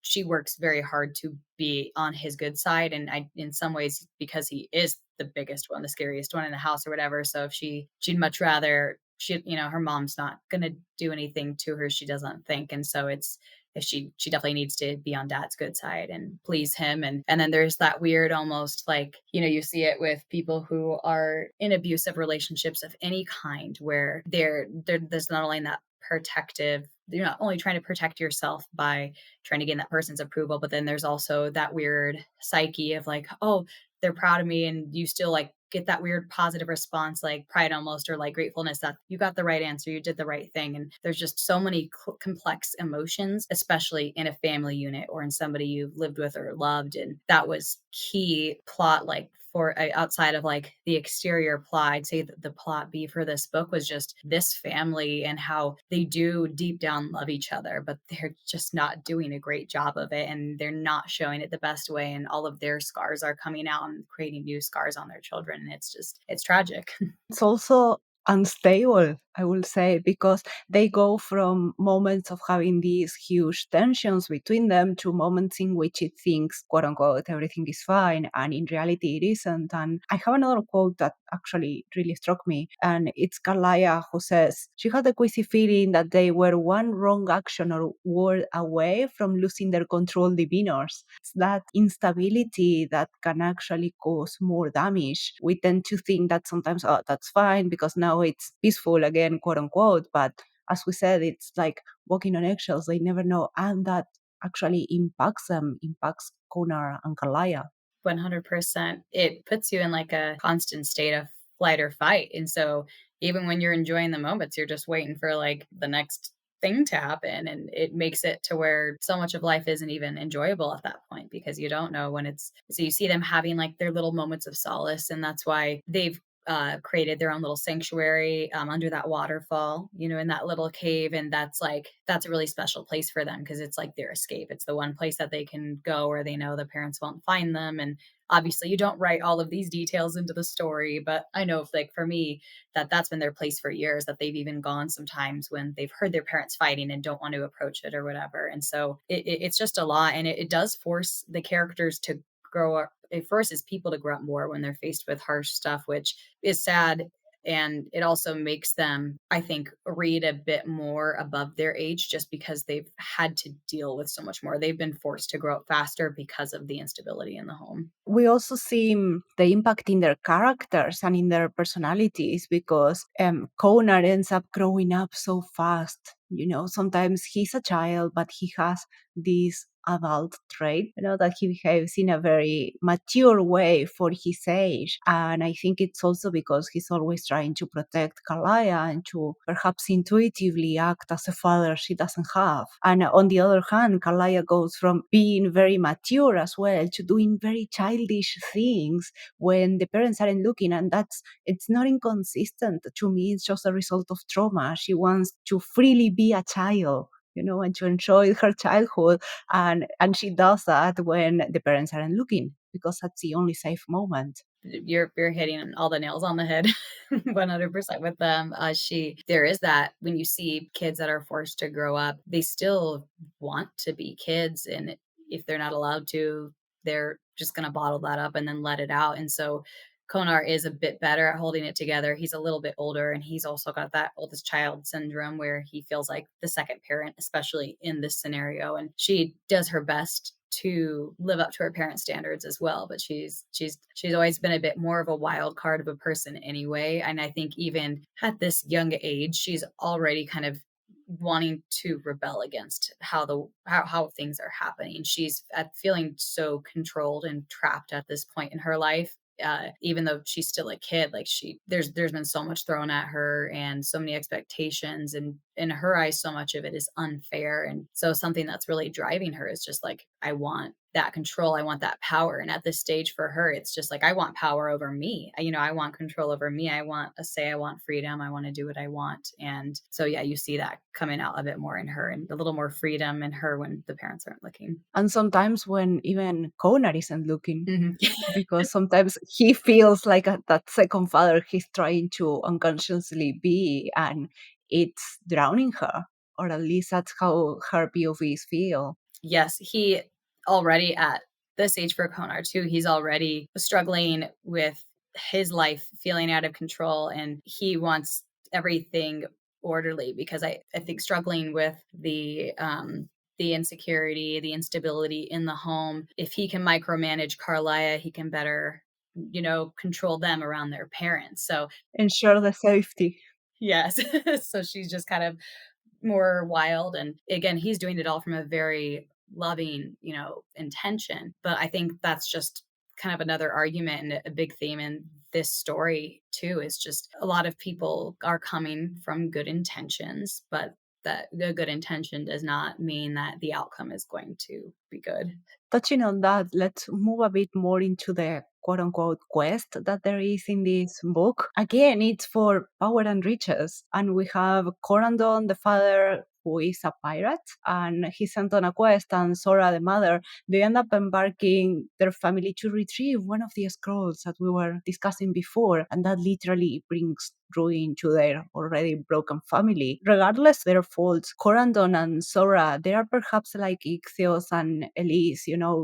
she works very hard to be on his good side. And in some ways, because he is the biggest one, the scariest one in the house or whatever. So if she'd much rather her mom's not going to do anything to her she doesn't think. And so it's she definitely needs to be on dad's good side and please him. And then there's that weird, almost like, you see it with people who are in abusive relationships of any kind, where there's not only that protective, you're not only trying to protect yourself by trying to gain that person's approval, but then there's also that weird psyche of like, oh, they're proud of me, and you still like get that weird positive response, like pride almost, or like gratefulness that you got the right answer, you did the right thing. And there's just so many complex emotions, especially in a family unit or in somebody you've lived with or loved. And that was key plot, like for outside of like the exterior plot. I'd say that the plot B for this book was just this family and how they do deep down love each other, but they're just not doing a great job of it, and they're not showing it the best way, and all of their scars are coming out and creating new scars on their children. And it's tragic. It's also unstable, I will say, because they go from moments of having these huge tensions between them to moments in which it thinks, quote unquote, everything is fine, and in reality it isn't. And I have another quote that actually really struck me, and it's Carlaya who says she had a queasy feeling that they were one wrong action or word away from losing their control diviners. It's that instability that can actually cause more damage. We tend to think that sometimes, oh, that's fine because now it's peaceful again, quote unquote. But as we said, it's like walking on eggshells. They never know. And that actually impacts them, impacts Konar and Kalaya. 100%. It puts you in like a constant state of flight or fight. And so even when you're enjoying the moments, you're just waiting for like the next thing to happen. And it makes it to where so much of life isn't even enjoyable at that point, because you don't know when so you see them having like their little moments of solace. And that's why they've created their own little sanctuary under that waterfall, in that little cave. And that's a really special place for them because it's like their escape. It's the one place that they can go where they know the parents won't find them. And obviously, you don't write all of these details into the story, but I know, if, like for me, that's been their place for years. That they've even gone sometimes when they've heard their parents fighting and don't want to approach it or whatever. And so it's just a lot, and it does force the characters to grow up. It forces people to grow up more when they're faced with harsh stuff, which is sad. And it also makes them, I think, read a bit more above their age just because they've had to deal with so much more. They've been forced to grow up faster because of the instability in the home. We also see the impact in their characters and in their personalities because Connor ends up growing up so fast. Sometimes he's a child, but he has this adult trait, that he behaves in a very mature way for his age. And I think it's also because he's always trying to protect Kalaya and to perhaps intuitively act as a father she doesn't have. And on the other hand, Kalaya goes from being very mature as well to doing very childish things when the parents aren't looking. And it's not inconsistent. To me, it's just a result of trauma. She wants to freely be a child, and to enjoy her childhood. And she does that when the parents aren't looking because that's the only safe moment. You're hitting all the nails on the head 100% with them. There is that when you see kids that are forced to grow up, they still want to be kids. And if they're not allowed to, they're just going to bottle that up and then let it out. And so Konar is a bit better at holding it together. He's a little bit older, and he's also got that oldest child syndrome where he feels like the second parent, especially in this scenario. And she does her best to live up to her parents' standards as well, but she's always been a bit more of a wild card of a person anyway. And I think even at this young age, she's already kind of wanting to rebel against how things are happening. She's feeling so controlled and trapped at this point in her life. Even though she's still a kid, like there's been so much thrown at her and so many expectations, and in her eyes, so much of it is unfair. And so something that's really driving her is just like, I want that control, I want that power. And at this stage for her, it's just like, I want power over me. I want control over me. I want a say. I want freedom. I want to do what I want. And so yeah, you see that coming out a bit more in her, and a little more freedom in her when the parents aren't looking. And sometimes when even Connor isn't looking, Mhm. because sometimes he feels like that second father he's trying to unconsciously be, and it's drowning her, or at least that's how her POVs feel. Yes, he already at this age for Konar too, he's already struggling with his life feeling out of control, and he wants everything orderly because I think struggling with the insecurity, the instability in the home. If he can micromanage Carlia, he can better, control them around their parents. So Ensure the safety. yes. So she's just kind of more wild. And again, he's doing it all from a very loving, intention. But I think that's just kind of another argument and a big theme in this story too, is just a lot of people are coming from good intentions, but that the good intention does not mean that the outcome is going to be good. Touching on that, let's move a bit more into the quote unquote quest that there is in this book. Again, it's for power and riches. And we have Korandon, the father, who is a pirate, and he's sent on a quest, and Zora, the mother, they end up embarking their family to retrieve one of the scrolls that we were discussing before, and that literally brings ruin to their already broken family. Regardless of their faults, Corandon and Zora, they are perhaps like Ixios and Elize,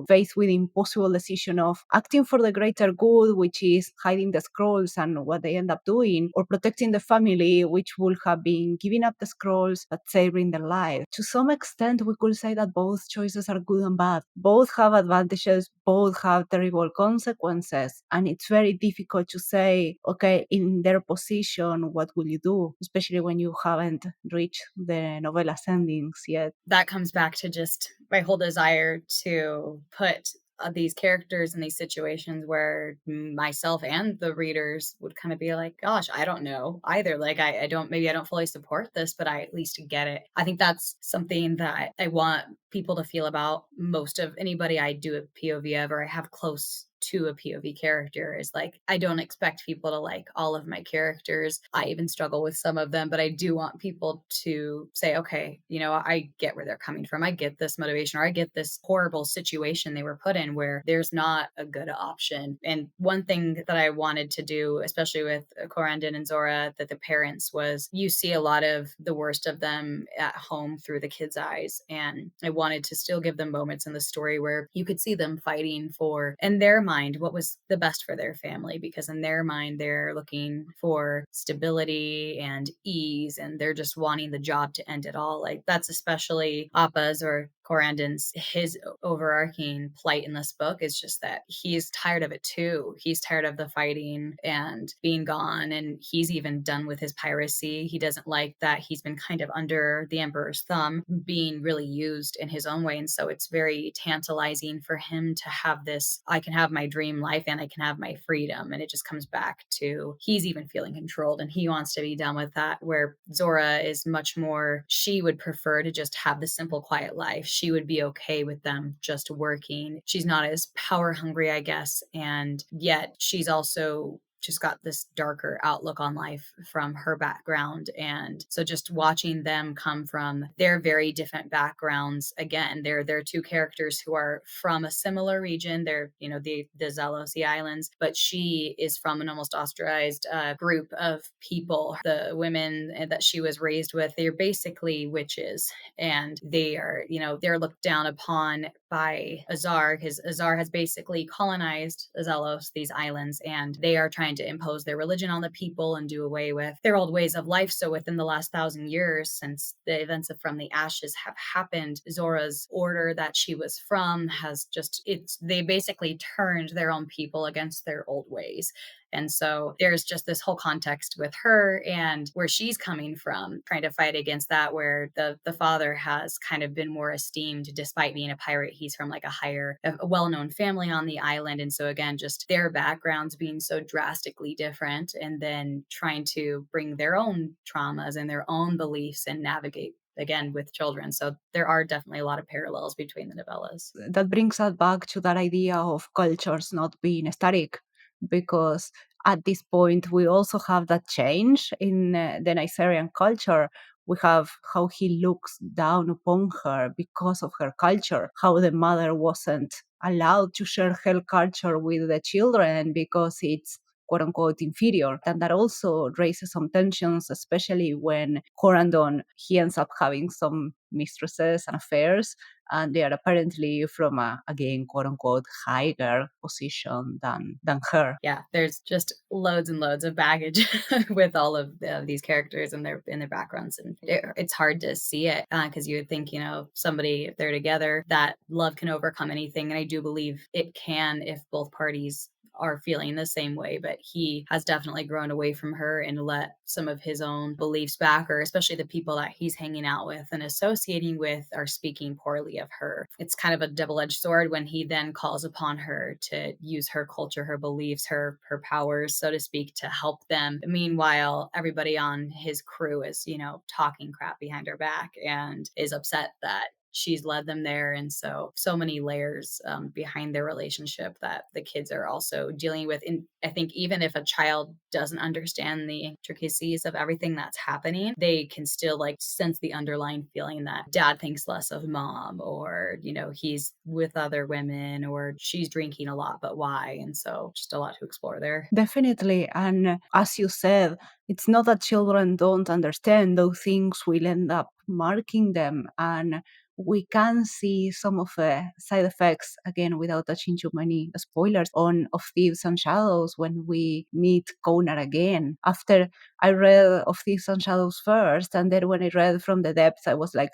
faced with the impossible decision of acting for the greater good, which is hiding the scrolls and what they end up doing, or protecting the family, which would have been giving up the scrolls but saving their life. To some extent, we could say that both choices are good and bad. Both have advantages, both have terrible consequences, and it's very difficult to say, okay, in their position, what will you do, especially when you haven't reached the novella's endings yet. That comes back to just my whole desire to put these characters in these situations where myself and the readers would kind of be like, gosh, I don't know either. Like, maybe I don't fully support this, but I at least get it. I think that's something that I want people to feel about most of anybody I do a POV of, or I have close to a POV character, is like, I don't expect people to like all of my characters. I even struggle with some of them, but I do want people to say, okay, I get where they're coming from. I get this motivation, or I get this horrible situation they were put in where there's not a good option. And one thing that I wanted to do, especially with Korandon and Zora, that the parents, was you see a lot of the worst of them at home through the kids' eyes. And I wanted to still give them moments in the story where you could see them fighting for, in their mind, what was the best for their family, because in their mind they're looking for stability and ease, and they're just wanting the job to end it all. Like, that's especially Appa's or Corandon's, his overarching plight in this book is just that he's tired of it too. He's tired of the fighting and being gone, and he's even done with his piracy. He doesn't like that he's been kind of under the emperor's thumb, being really used in his own way. And so it's very tantalizing for him to have this, I can have my dream life and I can have my freedom. And it just comes back to he's even feeling controlled and he wants to be done with that, where Zora is much more, she would prefer to just have the simple, quiet life. She would be okay with them just working. She's not as power hungry, I guess. And yet she's also just got this darker outlook on life from her background. And so just watching them come from their very different backgrounds, again, they're two characters who are from a similar region. They're, the Zalosi Islands, but she is from an almost ostracized group of people. The women that she was raised with, they're basically witches, and they are, they're looked down upon by Azar, because Azar has basically colonized Azelos, these islands, and they are trying to impose their religion on the people and do away with their old ways of life. So within the last 1,000 years, since the events of From the Ashes have happened, Zora's order that she was from has just, they basically turned their own people against their old ways. And so there's just this whole context with her and where she's coming from, trying to fight against that, where the father has kind of been more esteemed despite being a pirate. He's from like a well-known family on the island. And so again, just their backgrounds being so drastically different, and then trying to bring their own traumas and their own beliefs and navigate again with children. So there are definitely a lot of parallels between the novellas. That brings us back to that idea of cultures not being static, because at this point we also have that change in the Nigerian culture. We have how he looks down upon her because of her culture, how the mother wasn't allowed to share her culture with the children because it's quote unquote inferior. And that also raises some tensions, especially when Corandon, he ends up having some mistresses and affairs, and they are apparently from a, again, quote unquote, higher position than her. Yeah, there's just loads and loads of baggage with all of these characters and their backgrounds, and it's hard to see it because you would think, somebody, if they're together, that love can overcome anything, and I do believe it can if both parties are feeling the same way. But he has definitely grown away from her and let some of his own beliefs back, or especially the people that he's hanging out with and associating with are speaking poorly of her. It's kind of a double-edged sword when he then calls upon her to use her culture, her beliefs, her powers, so to speak, to help them. Meanwhile, everybody on his crew is, talking crap behind her back and is upset that she's led them there. And so many layers behind their relationship that the kids are also dealing with. And I think even if a child doesn't understand the intricacies of everything that's happening, they can still like sense the underlying feeling that dad thinks less of mom, or, he's with other women, or she's drinking a lot, but why? And so just a lot to explore there. Definitely. And as you said, it's not that children don't understand, those things will end up marking them. And we can see some of the side effects, again, without touching too many spoilers, on Of Thieves and Shadows when we meet Konar again. After I read Of Thieves and Shadows first, and then when I read From the Depths, I was like,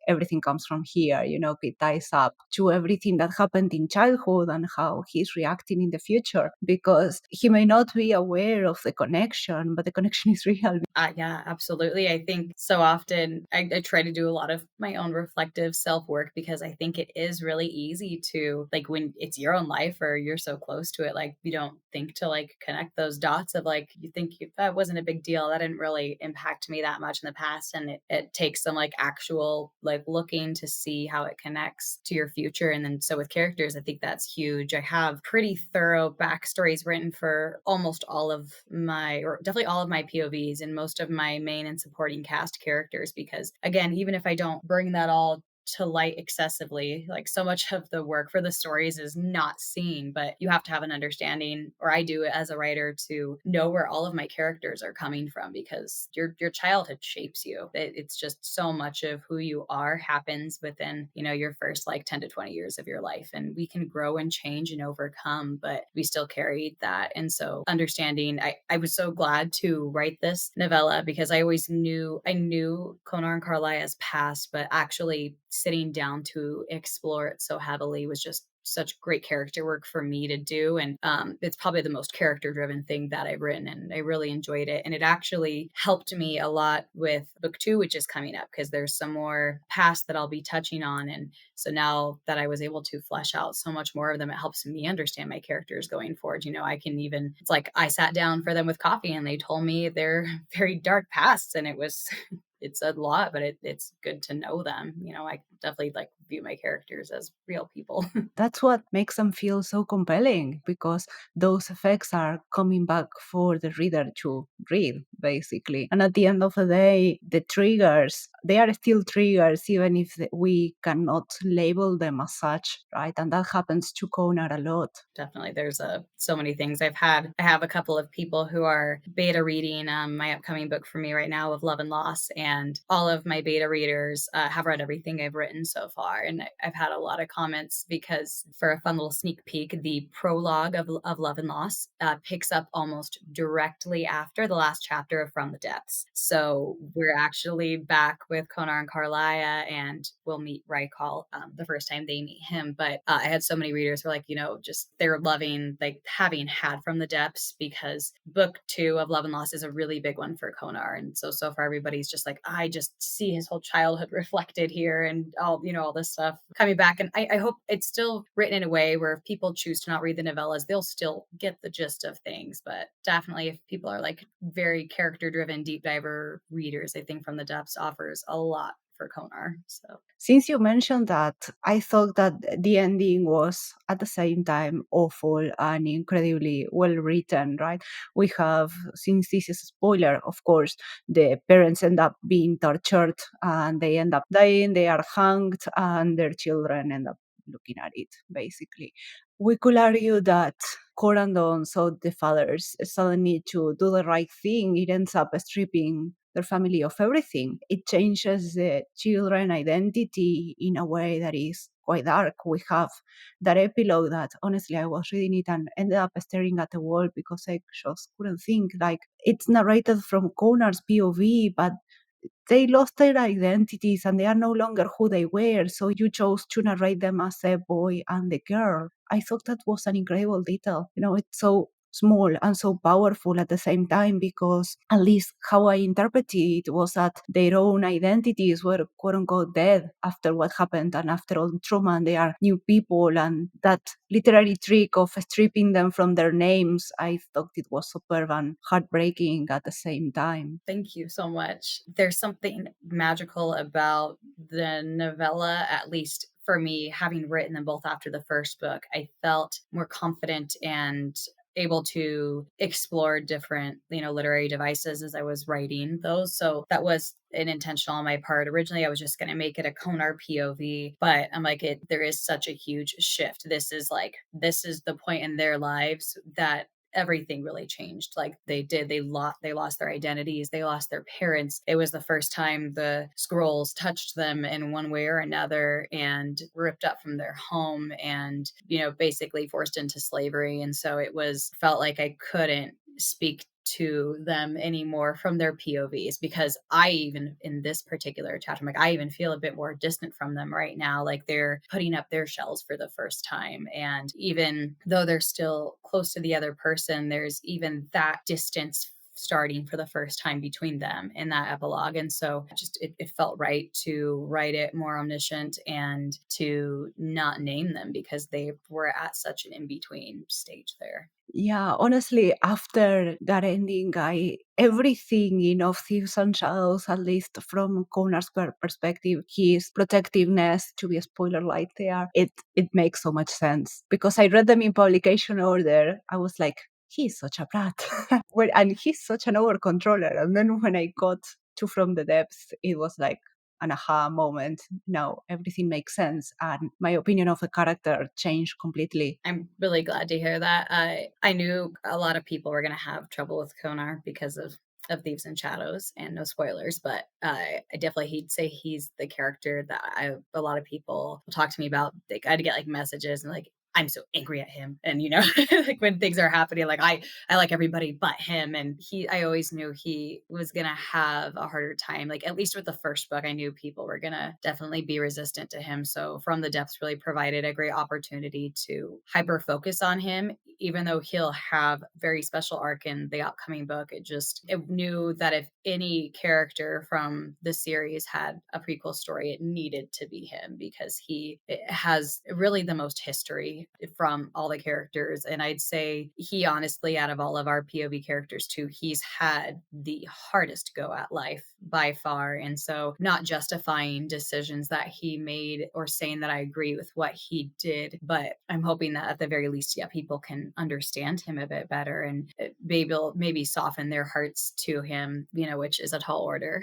everything comes from here. It ties up to everything that happened in childhood and how he's reacting in the future, because he may not be aware of the connection, but the connection is real. Yeah, absolutely. I think so often I try to do a lot of my own reflective self work, because I think it is really easy to, like, when it's your own life or you're so close to it, like, you don't think to like connect those dots of like, you think that wasn't a big deal. That didn't really impact me that much in the past. And it takes some like actual still like looking to see how it connects to your future. And then so with characters, I think that's huge. I have pretty thorough backstories written for almost all of my, or definitely all of my POVs and most of my main and supporting cast characters, because again, even if I don't bring that all to light excessively, like so much of the work for the stories is not seen, but you have to have an understanding, or I do as a writer, to know where all of my characters are coming from, because your childhood shapes you. It's just so much of who you are happens within, you know, your first like 10 to 20 years of your life, and we can grow and change and overcome, but we still carry that. And so understanding, I was so glad to write this novella, because I knew Konar and Carlia's past, but actually sitting down to explore it so heavily was just such great character work for me to do. And it's probably the most character driven thing that I've written. And I really enjoyed it. And it actually helped me a lot with book two, which is coming up, because there's some more past that I'll be touching on. And so now that I was able to flesh out so much more of them, it helps me understand my characters going forward. You know, I can even, it's like I sat down for them with coffee and they told me their very dark pasts. And it was, it's a lot, but it's good to know them. You know, I definitely like view my characters as real people. That's what makes them feel so compelling, because those effects are coming back for the reader to read, basically. And at the end of the day, the triggers, they are still triggers, even if we cannot label them as such, right? And that happens to Konar a lot. Definitely, there's so many things. I have a couple of people who are beta reading my upcoming book for me right now of Love and Loss, and all of my beta readers have read everything I've written so far. And I've had a lot of comments, because for a fun little sneak peek, the prologue of Love and Loss picks up almost directly after the last chapter of From the Depths. So we're actually back with Konar and Carlia, and we'll meet Raikal the first time they meet him. But I had so many readers who were like, you know, just they're loving like having had From the Depths, because book two of Love and Loss is a really big one for Konar. And so far everybody's just like, I just see his whole childhood reflected here, and all, you know, all this stuff coming back. And I hope it's still written in a way where if people choose to not read the novellas, they'll still get the gist of things. But definitely if people are like very character driven deep diver readers, I think From the Depths offers a lot for Konar. So Since you mentioned that, I thought that the ending was at the same time awful and incredibly well written, right? We have, since this is a spoiler, of course, the parents end up being tortured and they end up dying, they are hanged, and their children end up looking at it, basically. We could argue that Korandon, so the fathers, suddenly need to do the right thing. It ends up stripping their family of everything. It changes the children identity in a way that is quite dark. We have that epilogue that honestly I was reading it and ended up staring at the wall, because I just couldn't think. Like, it's narrated from Conar's POV, but they lost their identities and they are no longer who they were. So you chose to narrate them as a boy and a girl. I thought that was an incredible detail. You know, it's so small and so powerful at the same time, because at least how I interpreted it was that their own identities were quote unquote dead after what happened and after all the trauma, and they are new people. And that literary trick of stripping them from their names, I thought it was superb and heartbreaking at the same time. thank you so much. There's something magical about the novella, at least for me, having written them both after the first book. I felt more confident and able to explore different, you know, literary devices as I was writing those. So that was an intentional on my part. Originally, I was just going to make it a Konar POV, but I'm like, there is such a huge shift. This is the point in their lives that everything really changed. Like they lost their identities, they lost their parents. It was the first time the scrolls touched them in one way or another, and ripped up from their home, and, you know, basically forced into slavery. And so it was felt like I couldn't speak to them anymore from their POVs, because I, even in this particular chapter, I'm like, I even feel a bit more distant from them right now. Like they're putting up their shells for the first time. And even though they're still close to the other person, there's even that distance starting for the first time between them in that epilogue. And so it felt right to write it more omniscient and to not name them because they were at such an in between stage there. Yeah, honestly, after that ending, I everything in Of Thieves and Shadows, at least from Connor's perspective, his protectiveness, to be a spoiler light there, it makes so much sense. Because I read them in publication order, I was like, he's such a brat. And he's such an over controller. And then when I got to From the Depths, it was like an aha moment. Now everything makes sense. And my opinion of the character changed completely. I'm really glad to hear that. I knew a lot of people were going to have trouble with Konar because of Thieves and Shadows, and no spoilers, but I definitely he'd say he's the character that a lot of people will talk to me about. Like I'd get like messages and like I'm so angry at him, and like when things are happening, like I like everybody but him, and I always knew he was gonna have a harder time. Like at least with the first book, I knew people were gonna definitely be resistant to him. So From the Depths really provided a great opportunity to hyper focus on him, even though he'll have very special arc in the upcoming book. It knew that if any character from the series had a prequel story, it needed to be him because he has really the most history from all the characters. And I'd say he honestly, out of all of our POV characters too, he's had the hardest go at life by far. And so not justifying decisions that he made or saying that I agree with what he did, but I'm hoping that at the very least, yeah, people can understand him a bit better and maybe soften their hearts to him, which is a tall order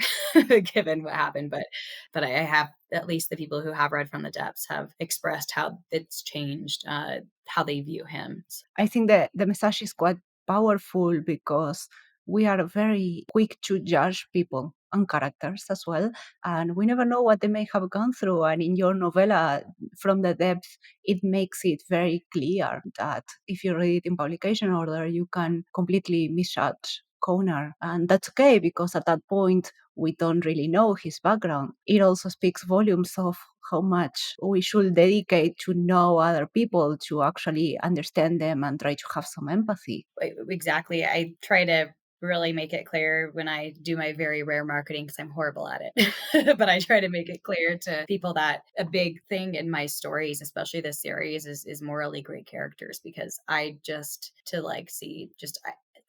given what happened. But I have at least the people who have read From the Depths have expressed how it's changed, how they view him. I think that the message is quite powerful because we are very quick to judge people and characters as well. And we never know what they may have gone through. And in your novella, From the Depth, it makes it very clear that if you read it in publication order, you can completely misjudge Connor. And that's okay because at that point, we don't really know his background. It also speaks volumes of how much we should dedicate to know other people, to actually understand them and try to have some empathy. Exactly. I try to really make it clear when I do my very rare marketing because I'm horrible at it. But I try to make it clear to people that a big thing in my stories, especially this series, is morally great characters because I just to like see just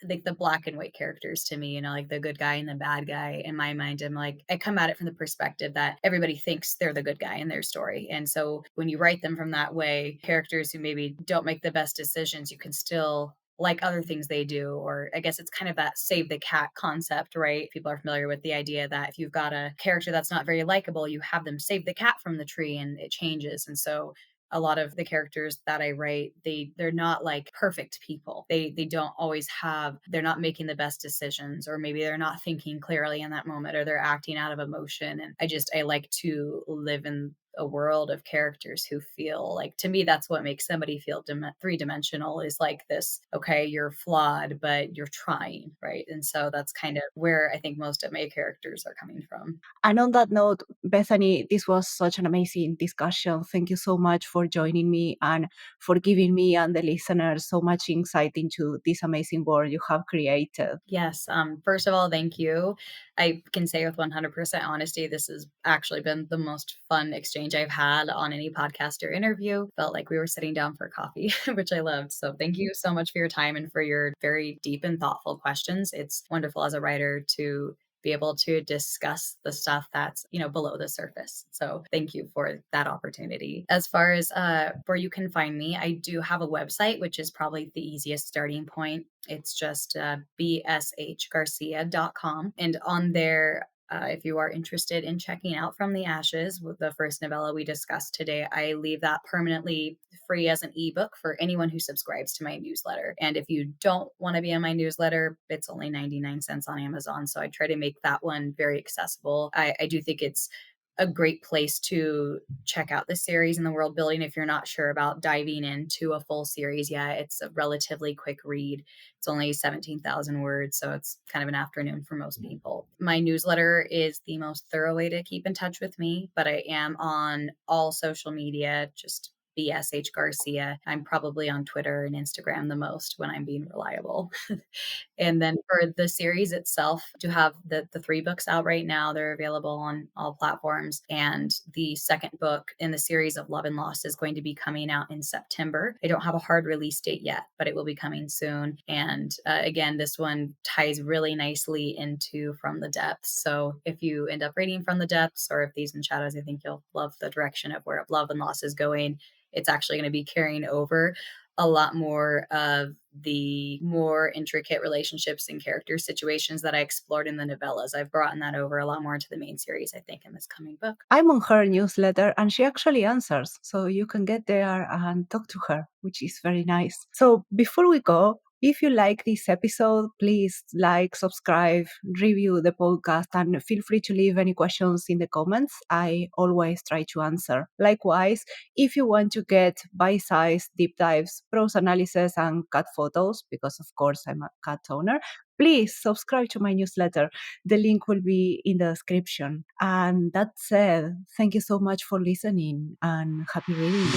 like the black and white characters to me, like the good guy and the bad guy in my mind. I'm like, I come at it from the perspective that everybody thinks they're the good guy in their story. And so when you write them from that way, characters who maybe don't make the best decisions, you can still like other things they do. Or I guess it's kind of that save the cat concept, right? People are familiar with the idea that if you've got a character that's not very likable, you have them save the cat from the tree and it changes. And so a lot of the characters that I write, they're not like perfect people. They don't always they're not making the best decisions, or maybe they're not thinking clearly in that moment, or they're acting out of emotion. And I like to live in a world of characters who feel like, to me, that's what makes somebody feel three-dimensional, is like this, okay, you're flawed but you're trying, right? And so that's kind of where I think most of my characters are coming from. And on that note, Bethany, this was such an amazing discussion. Thank you so much for joining me and for giving me and the listeners so much insight into this amazing world you have created. Yes. First of all, thank you. I can say with 100% honesty, this has actually been the most fun exchange I've had on any podcast or interview. Felt like we were sitting down for coffee, which I loved. So thank you so much for your time and for your very deep and thoughtful questions. It's wonderful as a writer to be able to discuss the stuff that's, below the surface. So thank you for that opportunity. As far as where you can find me, I do have a website, which is probably the easiest starting point. It's just bshgarcia.com. And on there, if you are interested in checking out From the Ashes, with the first novella we discussed today, I leave that permanently free as an ebook for anyone who subscribes to my newsletter. And if you don't want to be on my newsletter, it's only 99 cents on Amazon. So I try to make that one very accessible. I do think it's a great place to check out the series and the world building if you're not sure about diving into a full series yet. It's a relatively quick read. It's only 17,000 words, so it's kind of an afternoon for most people. My newsletter is the most thorough way to keep in touch with me, but I am on all social media, just B.S.H. Garcia. I'm probably on Twitter and Instagram the most when I'm being reliable. And then for the series itself, to have the three books out right now, they're available on all platforms. And the second book in the series of Love and Lost is going to be coming out in September. I don't have a hard release date yet, but it will be coming soon. And again, this one ties really nicely into From the Depths. So if you end up reading From the Depths or if Thieves and Shadows, I think you'll love the direction of where Love and Lost is going. It's actually going to be carrying over a lot more of the more intricate relationships and character situations that I explored in the novellas. I've brought that over a lot more into the main series, I think, in this coming book. I'm on her newsletter and she actually answers. So you can get there and talk to her, which is very nice. So before we go, if you like this episode, please like, subscribe, review the podcast, and feel free to leave any questions in the comments. I always try to answer. Likewise, if you want to get bite-sized deep dives, prose analysis, and cat photos, because of course I'm a cat owner, please subscribe to my newsletter. The link will be in the description. And that said, thank you so much for listening and happy reading.